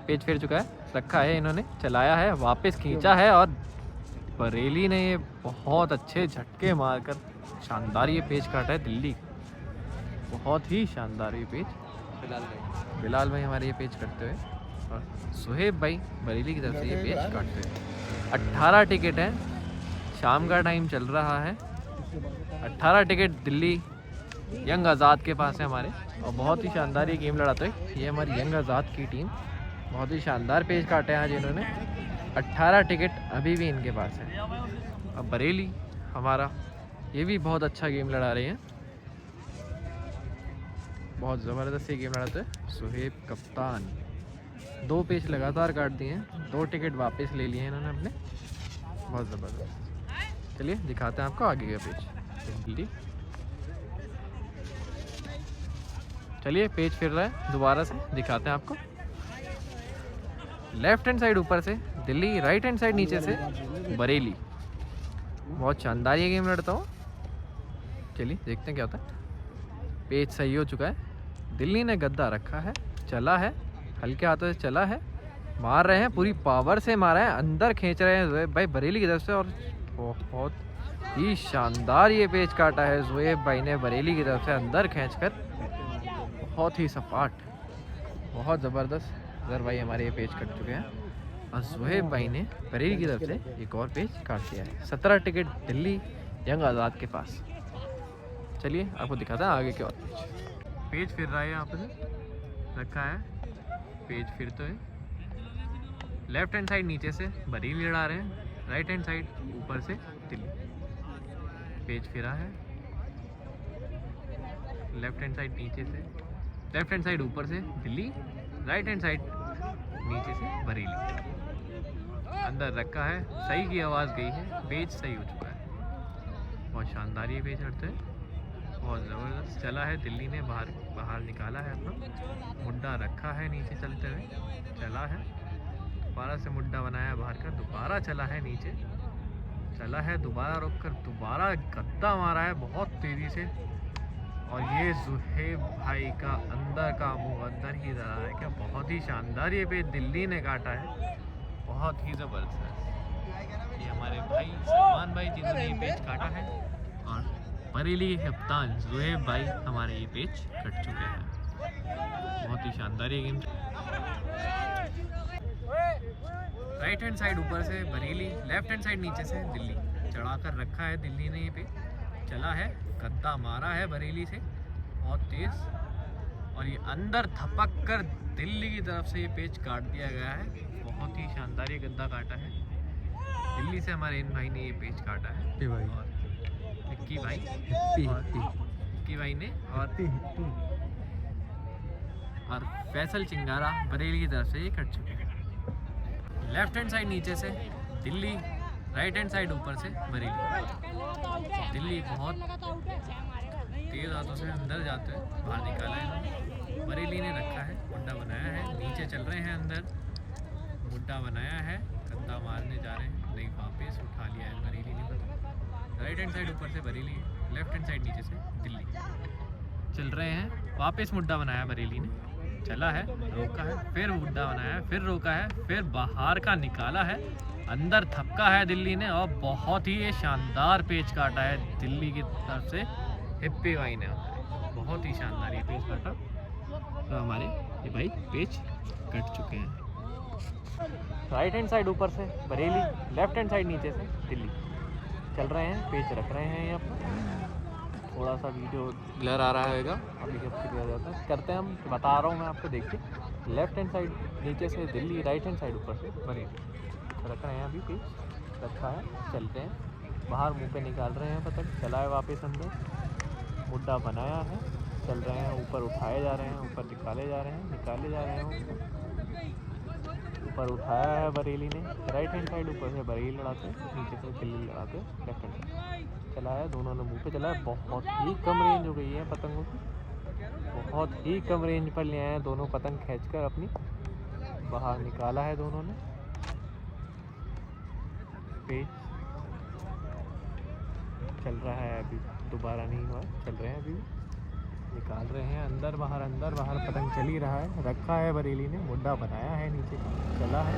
पेच फिर चुका है, रखा है इन्होंने, चलाया है, वापस खींचा है और बरेली ने ये बहुत अच्छे झटके मारकर शानदार ये पेच काटा है दिल्ली का। बहुत ही शानदार ये पेच बिलाल भाई हमारे ये पेच करते हुए और सुहेब भाई बरेली की तरफ से ये पेच काटते हुए। 18 टिकट हैं, शाम का टाइम चल रहा है। 18 टिकट दिल्ली यंग आज़ाद के पास है हमारे और बहुत ही शानदार ये गेम लड़ाते हैं। ये हमारी यंग आज़ाद की टीम, बहुत ही शानदार पेच काटे हैं आज इन्होंने। 18 टिकट अभी भी इनके पास है। अब बरेली हमारा ये भी बहुत अच्छा गेम लड़ा रहे हैं, बहुत ज़बरदस्त ये गेम लड़ाते हैं। सुहेब कप्तान 2 पेच लगातार काट दिए हैं, 2 टिकट वापस ले लिए हैं इन्होंने अपने, बहुत ज़बरदस्त। चलिए दिखाते हैं आपको आगे का पेच। दिल्ली, चलिए पेज फिर रहा है, दोबारा से दिखाते हैं आपको। लेफ्ट हैंड साइड ऊपर से दिल्ली, राइट हैंड साइड नीचे से बरेली। बहुत शानदार ये गेम लड़ता हूँ। चलिए देखते हैं क्या होता है। पेज सही हो चुका है, दिल्ली ने गद्दा रखा है, चला है, हल्के हाथों से चला है, मार रहे हैं, पूरी पावर से मारा है, अंदर खींच रहे हैं ज़ोएब भाई बरेली की तरफ से। और बहुत ही शानदार ये पेच काटा है ज़ोएब भाई ने बरेली की तरफ से अंदर खींचकर, बहुत ही सपाट, बहुत ज़बरदस्त। अजहर भाई हमारे ये पेच कट चुके हैं और ज़ोएब भाई ने बरेली की तरफ से एक और पेच काट दिया है। 17 टिकट दिल्ली यंग आज़ाद के पास। चलिए आपको दिखाता है आगे के और पेज फिर रहा है, यहाँ पे रखा है पेज फिर तो है। लेफ्ट हैंड साइड नीचे से बरेली लड़ा रहे हैं, राइट हैंड साइड ऊपर से दिल्ली। पेज फिरा है, लेफ्ट हैंड साइड नीचे से, लेफ्ट हैंड साइड ऊपर से दिल्ली, राइट हैंड साइड नीचे से बरेली। अंदर रखा है, सही की आवाज़ गई है, पेज सही हो चुका है। बहुत शानदार ये पेज हटते हैं, बहुत ज़बरदस्त चला है। दिल्ली ने बाहर निकाला है अपना, मुड्डा रखा है नीचे चलते हुए, चला है, दोबारा से मुड्डा बनाया बाहर का, दोबारा चला है नीचे, चला है, दोबारा रोक कर दोबारा गद्दा मारा है बहुत तेज़ी से। और ये ज़ोएब भाई का अंदर का मुँह अंदर ही रहा है क्या, बहुत ही शानदार ये पेज दिल्ली ने काटा है, बहुत ही ज़बरदस्त। ये हमारे भाई सलमान भाई जिन्होंने ये पेज काटा है और बरेली के कप्तान ज़ोएब भाई हमारे ये पेज कट चुके हैं। बहुत ही शानदार ये गेम। राइट हैंड साइड ऊपर से बरेली, लेफ्ट हैंड साइड नीचे से दिल्ली, चढ़ा कर रखा है दिल्ली ने ये पेज, चला है, गद्दा मारा है बरेली से बहुत तेज़ और ये अंदर थपक कर दिल्ली की तरफ से ये पेज काट दिया गया है। बहुत ही शानदार ये गद्दा काटा है दिल्ली से हमारे इन भाई ने ये पेज काटा है। और विक्की भाई ने और फैसल चिंगारा बरेली की तरफ से ये कट चुके हैं। लेफ्ट हैंड साइड नीचे से दिल्ली, राइट हैंड साइड ऊपर से बरेली। दिल्ली बहुत तेज हाथों से अंदर जाते हैं, बाहर निकाला है, बरेली ने रखा है, मुड्डा बनाया है, नीचे चल रहे हैं, अंदर मुड्डा बनाया है, गद्दा मारने जा रहे हैं, नहीं वापस उठा लिया है बरेली ने, पता। राइट हैंड साइड ऊपर से बरेली, लेफ्ट हैंड साइड नीचे से दिल्ली, चल रहे हैं, वापस मुड्डा बनाया बरेली ने, चला है, रोका है, फिर मुड्डा बनाया है, फिर रोका है, फिर बाहर का निकाला है, अंदर थपका है दिल्ली ने और बहुत ही ये शानदार पेच काटा है दिल्ली की तरफ से हिप्पी भाई ने। बहुत ही शानदार ये पेच काटा, तो हमारे ये भाई पेच कट चुके हैं। राइट हैंड साइड ऊपर से बरेली, लेफ्ट हैंड साइड नीचे से दिल्ली, चल रहे हैं, पेच रख रहे हैं। यहाँ पर थोड़ा सा वीडियो ब्लर आ रहा होगा, अभी जब क्लियर जाता है करते हैं हम, बता रहा हूँ मैं आपको, देखिए। लेफ्ट हैंड साइड नीचे से दिल्ली, राइट हैंड साइड ऊपर से बरेली, रख रहे हैं, अभी पेच रखा है, चलते हैं, बाहर मुंह पे निकाल रहे हैं पतंग, चला है वापस अंदर, मुड्डा बनाया है, चल रहे हैं, ऊपर उठाए जा रहे हैं, ऊपर निकाले जा रहे हैं, निकाले जा रहे हैं, ऊपर उठाया है बरेली ने, राइट हैंड साइड ऊपर से बरेली लड़ाते, नीचे से दिल्ली लड़ाते, लेफ्ट हैंड साइड चला है, दोनों ने मुँह पे चला है। बहुत ही कम रेंज हो गई है पतंगों की, बहुत ही कम रेंज पर ले आए हैं दोनों पतंग, खींचकर अपनी बाहर निकाला है दोनों ने। पेज चल रहा है, अभी दोबारा नहीं हुआ, चल रहे हैं, अभी निकाल रहे हैं, अंदर बाहर पतंग चल ही रहा है, रखा है बरेली ने, मुड्डा बनाया है नीचे का, चला है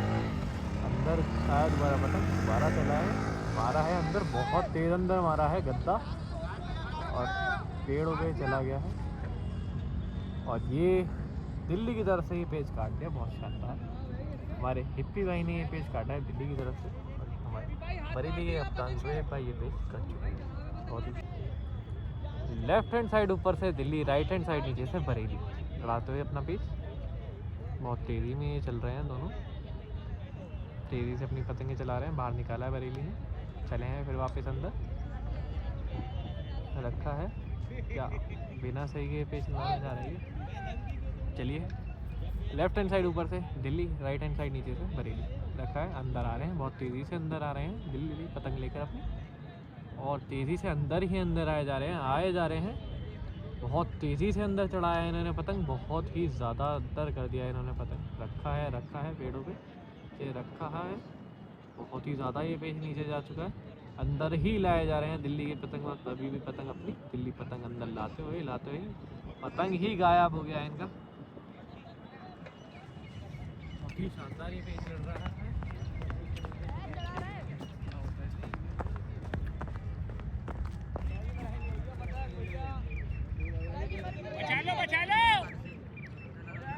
अंदर, शायद दोबारा पतंग दोबारा चला है, मारा है अंदर, बहुत तेज़ अंदर मारा है गद्दा और पेड़ हो गए, चला गया है। और ये दिल्ली की तरफ से ये पेज काट दिया, बहुत शानदार। हमारे हिप्पी भाई ने ये पेज काटा है दिल्ली की तरफ से, और हमारे बरेली के कप्तान ज़ोएब भाई ये पेज कट चुके हैं। बहुत ही लेफ्ट हैंड साइड ऊपर से दिल्ली, राइट हैंड साइड नीचे से बरेली, लड़ाते हुए अपना पेज, बहुत तेज़ी में ये चल रहे हैं दोनों, तेज़ी से अपनी पतंगें चला रहे हैं, बाहर निकाला है बरेली ने, चले हैं, फिर वापस अंदर रखा है, क्या बिना सही के पेच लगाने जा रही है। चलिए, लेफ्ट हैंड साइड ऊपर से दिल्ली, राइट हैंड साइड नीचे से बरेली, रखा है, अंदर आ रहे हैं, बहुत तेज़ी से अंदर आ रहे हैं दिल्ली पतंग लेकर अपनी, और तेज़ी से अंदर ही अंदर आए जा रहे हैं, बहुत तेज़ी से अंदर चढ़ाया है इन्होंने पतंग, बहुत ही ज़्यादा अंदर कर दिया इन्होंने पतंग, रखा है पेड़ों पे, ये रखा है, बहुत ही ज़्यादा ये पेज नीचे जा चुका है, अंदर ही लाए जा रहे हैं दिल्ली के पतंग, अभी भी पतंग अपनी दिल्ली पतंग अंदर लाते हुए पतंग ही गायब हो गया इनका। काफी शानदार ये पेच लड़ रहा है।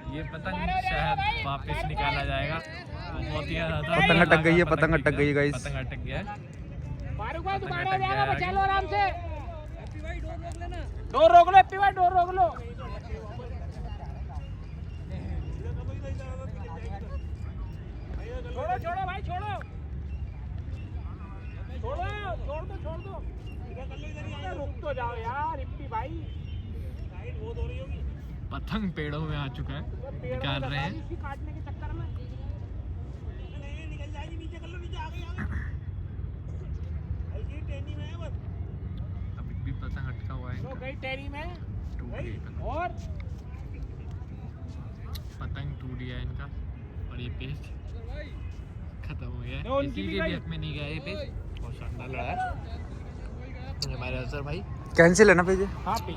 ये पतंग शायद वापस निकाला जाएगा। बहुत ही ज्यादा पतंग अटक गई है, पतंग अटक गई है गाइस। पतंग अटक गया है। आराम से डोर रोक लो हैप्पी भाई, डोर रोक लो। छोड़ो छोड़ो भाई छोड़ो, छोड़ दो रुक तो जाओ यार हैप्पी भाई। पतंग पेड़ों में आ चुका है, निकाल रहे हैं। काटने के चक्कर में अभी भी पतंग अटका हुआ है तो इनका। गई टेरी में टूट गई पतंग। और पतंग टूट गया इनका और ये पेच खत्म हो गया है। तो उनकी किसी भी के भी गई। हक में नहीं गया ये पेच। बहुत शानदार लड़ा है हमारे अजहर भाई। कैंसिल है ना पेज? हाँ ये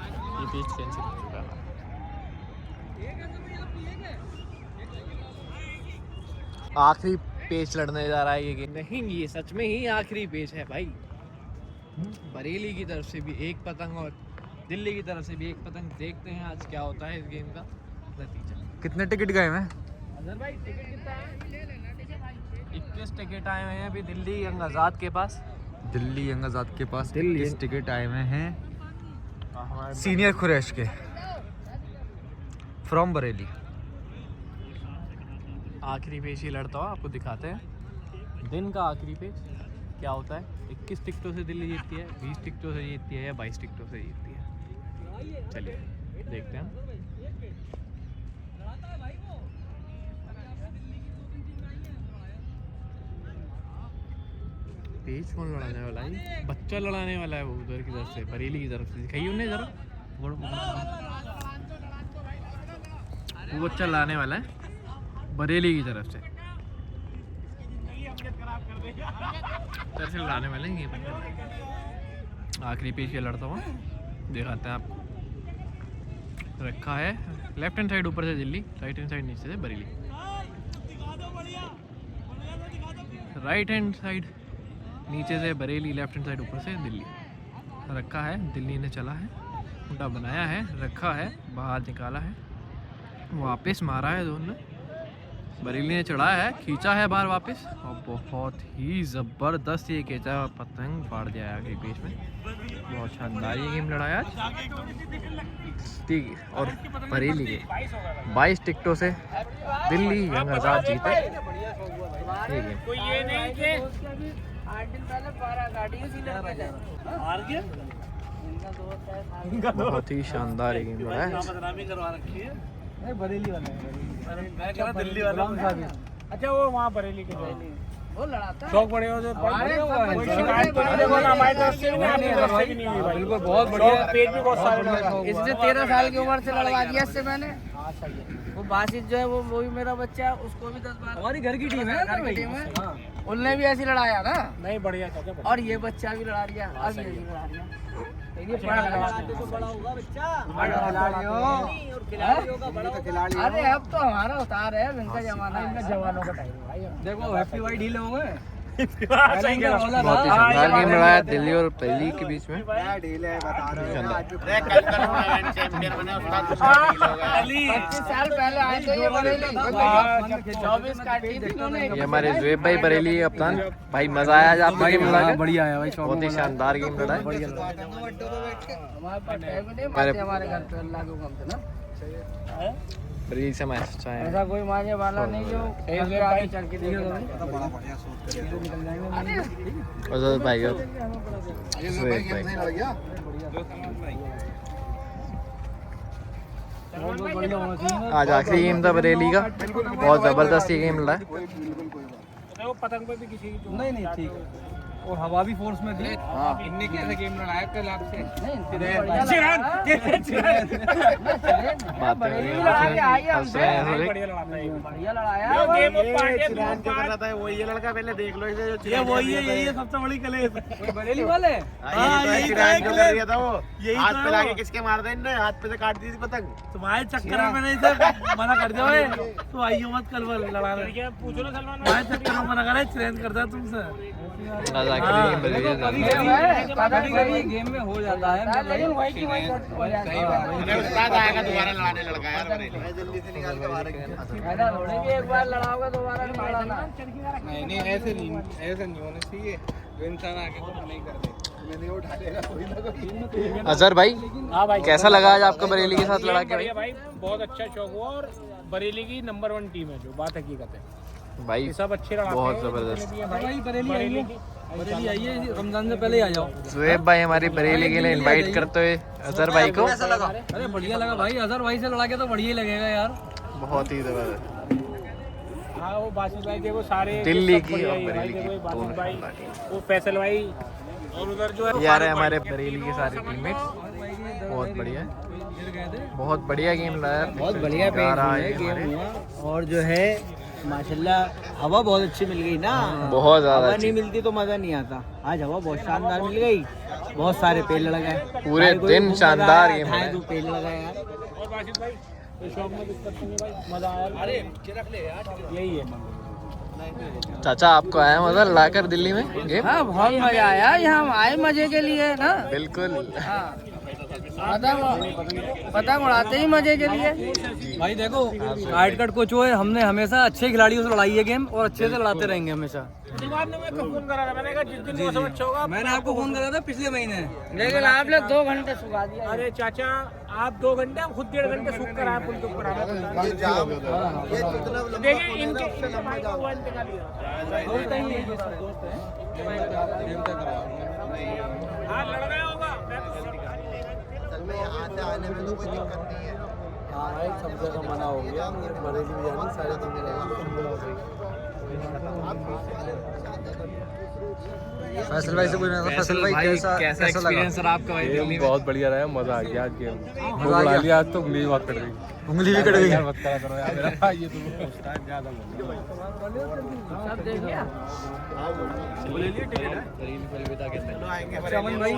पेच कैंसिल हो चुका है। आखिरी पेच लड़ने जा रहा है ये गेम। नहीं, ये सच में ही आखिरी पेच है भाई। बरेली की तरफ से भी एक पतंग और दिल्ली की तरफ से भी एक पतंग। देखते हैं आज क्या होता है इस गेम का नतीजा। कितने टिकट गए हैं? अजहर भाई टिकट कितना है? 21 टिकट आए हुए हैं अभी दिल्ली यंग आज़ाद के पास। दिल्ली यंग आज़ाद के पास दिल्ली 21 टिकट आए हुए हैं हमारे सीनियर कुरैश के, फ्रॉम बरेली। आखिरी पेच ही लड़ता हुआ आपको दिखाते हैं। दिन का आखिरी पेच क्या होता है। 21 टिकटों से दिल्ली जीतती है, 20 टिकटों से जीतती है या 22 टिकटों से जीतती है। चलिए देखते हैं। पेच कौन लड़ाने वाला है? बच्चा लड़ाने वाला है वो उधर की तरफ से, बरेली की तरफ से। दिखाइए उन्हें जरा, वो बच्चा लड़ाने वाला है बरेली की तरफ से। तरह से लड़ाने वाले हैं ये बच्चा। आखिरी पेच ये लड़ता हुआ दिखाते हैं आपको। रखा है लेफ्ट हैंड साइड ऊपर से दिल्ली, राइट हैंड साइड नीचे से बरेली। राइट हैंड साइड नीचे से बरेली, लेफ्ट हैंड साइड ऊपर से दिल्ली। रखा है, दिल्ली ने चला है, उल्टा बनाया है, रखा है, बाहर निकाला है, वापस मारा है दोनों। बरेली ने चढ़ाया है, खींचा है बाहर वापस और बहुत ही ज़बरदस्त ये खींचा पतंग फाड़ दिया है आगे पेच में। बहुत शानदार ये गेम लड़ाया आज। ठीक है, और बरेली के 22 टिकटों से दिल्ली यंग आज़ाद जीते। ठीक है, कोई ये नहीं कि 8 दिन पहले 12 गाड़ियों से लड़के थे। हार गया इनका दोस्त है। बहुत ही शानदार ये गेम लड़ा है। बदनामी करवा रखी है। नहीं बरेली वाला है। मैं कह रहा दिल्ली वाला। अच्छा वो वहाँ बरेली के जो वो लड़ाता है। शौक बड़े हो जो हमारे कोई शिकायत तो नहीं देखो ना, हमारी तरफ से भी नहीं, आपकी तरफ से भी नहीं हुई भाई। बिल्कुल बहुत बढ़िया। पेज भी बहुत सारे लोग हैं। इसने 13 साल की उम्र से लड़वा दिया इससे मैंने। वो बासित जो है वो भी मेरा बच्चा है, उसको भी 10 बार। हमारी घर की टीम है, घर की टीम है। उनने भी ऐसी लड़ाया ना। नहीं बढ़िया था क्या? और ये बच्चा भी लड़ा दिया, अब ये भी लड़ा दिया। ये बड़ा होगा बच्चा। अरे अब तो हमारा उतार है, इनका जमाना है, इनका जवानों का टाइम है। देखो हैप्पी भाई ढीले होंगे। बहुत ही शानदार गेम लड़ा है दिल्ली और बरेली के बीच में। शानदार। 25 साल पहले आए थे ये बरेली। 24 काटी थी इन्होंने। ये हमारे जुएब भाई बरेली के कप्तान भाई। मजा आया आज आपको गेम लड़ा के? बढ़िया है भाई। बहुत ही शानदार गेम लड़ा है। हमारे पास टाइम नहीं मानते हमारे घर पे अल्लाह के हुक्म से ना। बरेली से मैच अच्छा है। ऐसा कोई मांझे वाला नहीं जो घर पे आके चढ़ के देखे। अजहर भाई और जुएब भाई। आज आखिरी गेम था बरेली का। बहुत ज़बरदस्त ये गेम लड़ा है। वो पतंग पे भी किसी की नहीं ठीक है। और हवा भी फोर्स में थी। इनने कैसे गेम लड़ाया कल आपसे? बढ़िया लड़ाया। वही ये लड़का पहले देख लो इसे, ये वही है, यही है सबसे बड़ी कलेश। बरेली वाले यही था वो, यही हाथ पे लाके किसके मार दे इनने, हाथ पे से काट दी थी पतंग। तुम्हारे चक्कर में मैंने इसे मना कर दिया तो आइयो मत कल लड़ाने। पूछो ना सलमान, तुम्हारे चक्कर में मना करा, चैलेंज करता है तुमसे। कभी गेम में हो जाता है, लेकिन वही की वही हो जाता है। आएगा दोबारा लड़ाने लड़का यार, जल्दी से निकाल के मारेंगे। ऐसा थोड़ी कि एक बार लड़ाओगे दोबारा नहीं लड़ाना। नहीं ऐसे नहीं होना चाहिए। जो इंसान आगे तो नहीं करते। अजहर भाई, हाँ भाई, कैसा लगा आज आपको बरेली के साथ लड़ा के? बढ़िया भाई, बहुत अच्छा शौक हुआ और बरेली की नंबर 1 टीम है, जो बात हकीकत है। भाई ये सब अच्छे लड़ाते बहुत हैं। जबरदस्त। भाई बरेली आइए, रमजान से पहले आ जाओ। सुहेब भाई हमारी बरेली के लिए इनवाइट करते हुए अजहर भाई को। अरे बढ़िया लगा भाई, अजहर भाई से लड़ा के तो बढ़िया ही लगेगा यार। बहुत ही जबरदस्त। हाँ वो बासित भाई देखो सारे दिल्ली सब की बढ़िया और ही है भाई, बरेली की देखो ये बासित दोनों भाई, वो फैसल भाई, और उधर जो है यार है हमारे बरेली के सारे टीममेट्स। बहुत बढ़िया, बहुत बढ़िया गेम लाया। बहुत बढ़िया गेम हुआ। और जो है माशाल्लाह हवा बहुत अच्छी मिल गई ना, बहुत ज्यादा हवा अच्छी। नहीं मिलती तो मजा नहीं आता। आज हवा बहुत शानदार मिल गई, बहुत सारे पेड़ लग गए पूरे दिन शानदार गेम है। 2 पेड़ लगा यार। और बासित भाई ये शौक में दिक्कत नहीं है भाई, मजा आया। अरे रख ले यार, यही है। चाचा आपको आया मजा लाकर दिल्ली में गेम? हाँ बहुत मजा आया, यहाँ हम आए मजे के लिए ना। बिल्कुल। हाँ पतंग उड़ाते ही मजे के लिए। भाई देखो काट कट कोच हुए, हमने हमेशा अच्छे खिलाड़ियों से लड़ाई है गेम, और अच्छे से लड़ाते रहेंगे हमेशा। फोन करा था, मैंने कहा जिस दिन मौसम अच्छा होगा। मैंने आपको फोन करा था पिछले महीने, लेकिन आप लोग 2 घंटे सुखा दिया। अरे चाचा आप 2 घंटे, हम खुद 1.5 घंटे सूख कर आए पुल के ऊपर। देखिए इनके हाँ लड़ गया होगा। आने में तो कोई दिक्कत नहीं है। हाँ भाई सब जगह मना हो गया, बरेली भी जानी सारे दिन फैसल भाई से पूछना था, फैसल भाई कैसा एक्सपीरियंस रहा आपका भाई दिल्ली में? बहुत बढ़िया रहा, मजा आ गया आज गेम। मजा आ गया? आज तो उंगली बहुत कट गई, उंगली भी कट गई। यार मत करा करो यार मेरा ये तो उस्ताद ज्यादा सब देख लिया। अमन भाई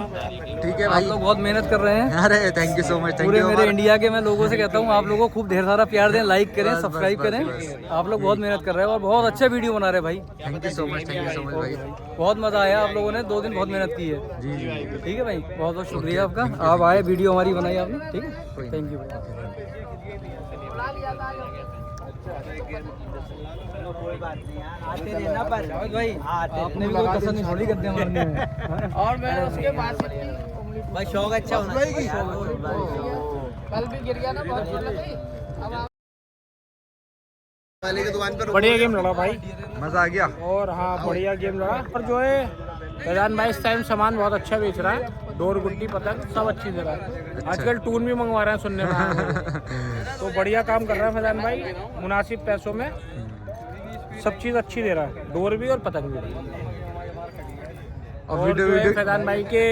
ठीक है आप भाई। लोग बहुत मेहनत कर रहे हैं। अरे thank you so much, thank पूरे यू। मेरे इंडिया के मैं लोगों से कहता हूँ, आप लोगों को खूब ढेर सारा प्यार दें, लाइक करें, बस, सब्सक्राइब बस, करें। बस। आप लोग बहुत मेहनत कर रहे हैं और बहुत अच्छे वीडियो बना रहे हैं भाई। Thank you so much, thank you so much भाई। बहुत मजा आया, आप लोगों ने 2 दिन बहुत मेहनत की है। जी जी ठीक है भाई, बहुत बहुत शुक्रिया आपका, आप आए, वीडियो हमारी बनाई आपने। ठीक है, थैंक यू भाई। कोई बात नहीं यार, आते रहना पर भाई आपने भी कोई कसर नहीं छोड़ी गद्दे मारने में। और मैं उसके बाद से उंगली भाई शौक अच्छा होना चाहिए। कल भी गिर गया ना, बहुत जोर लगी। अब आप वाले की दुकान पर बढ़िया गेम लड़ा भाई, मजा आ गया। और हाँ बढ़िया गेम लड़ा। और जो है फैजान भाई इस टाइम सामान बहुत अच्छा बेच रहा है, डोर गुड्डी पतंग सब अच्छी दे रहा है। आजकल टून भी मंगवा रहे हैं सुनने में आया है। तो बढ़िया काम कर रहा है फैजान भाई, मुनासिब पैसों में सब चीज़ अच्छी दे रहा है, डोर भी और पतंग भी। और और वीडियो जो है वीडियो फैजान भाई के,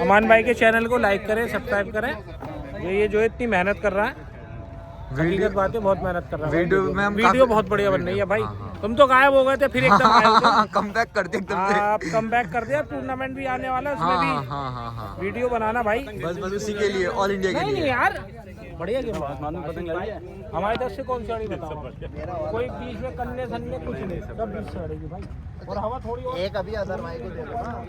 अमान भाई के चैनल को लाइक करें, सब्सक्राइब करें। ये जो इतनी मेहनत कर रहा है, हकीकत बात है, बहुत मेहनत कर रहा है। वीडियो में हम वीडियो काफी- बहुत बढ़िया बन रही है भाई। हाँ, हाँ। तुम तो गायब हो गए थे, फिर एकदम आए हो तुम। कम बैक कर दे एकदम से। आप कम बैक कर दिया, टूर्नामेंट भी आने वाला है, उसमें हाँ भी हाँ हाँ हाँ। वीडियो बनाना भाई। बस बस उसी के लिए, ऑल इंडिया के नहीं नहीं लिए। यार, बढ़िया गेम हमारे तरफ से कौन सी गाड़ी बताओ? कोई बीच में कन्ने सन्ने कुछ नहीं, सब बीच से लड़ेगी भाई। और हवा थोड़ी और एक अभी अदर भाई को दे दो ना।